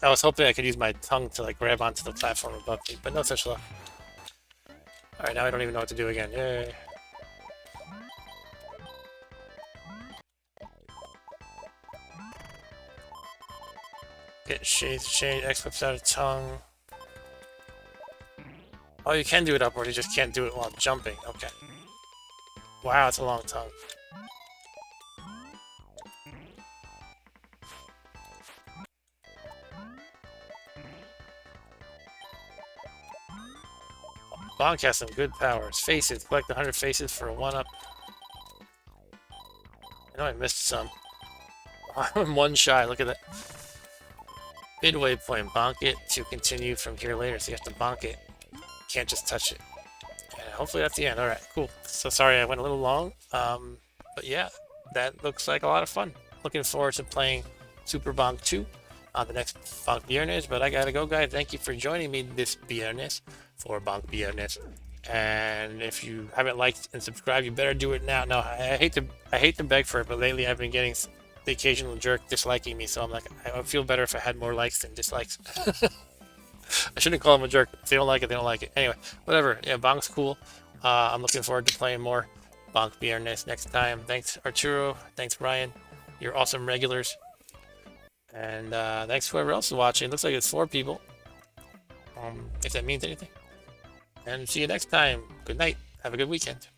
I was hoping I could use my tongue to like grab onto the platform above me, but no such luck. Alright, now I don't even know what to do again. Yay. Get shade, X flips out of tongue. Oh, you can do it upward, you just can't do it while jumping. Okay. Wow, it's a long tongue. Bonk has some good powers. Faces. Collect 100 faces for a 1-up. I know I missed some. I'm 1 shy. Look at that. Midway point. Bonk it to continue from here later. So you have to bonk it. Can't just touch it. And hopefully that's the end. Alright, cool. So sorry I went a little long. But yeah, that looks like a lot of fun. Looking forward to playing Super Bonk 2 on the next Bonk Viernes. But I gotta go, guys. Thank you for joining me this Viernes for Bonk Viernes. And if you haven't liked and subscribed, you better do it now. No, I hate to beg for it, but lately I've been getting the occasional jerk disliking me, so I'm like, I would feel better if I had more likes than dislikes. I shouldn't call them a jerk. If they don't like it, they don't like it. Anyway, whatever. Yeah, Bonk's cool. I'm looking forward to playing more Bonk Viernes next time. Thanks, Arturo. Thanks, Brian. You're awesome regulars. And thanks whoever else is watching. It looks like it's 4 people. If that means anything. And see you next time. Good night. Have a good weekend.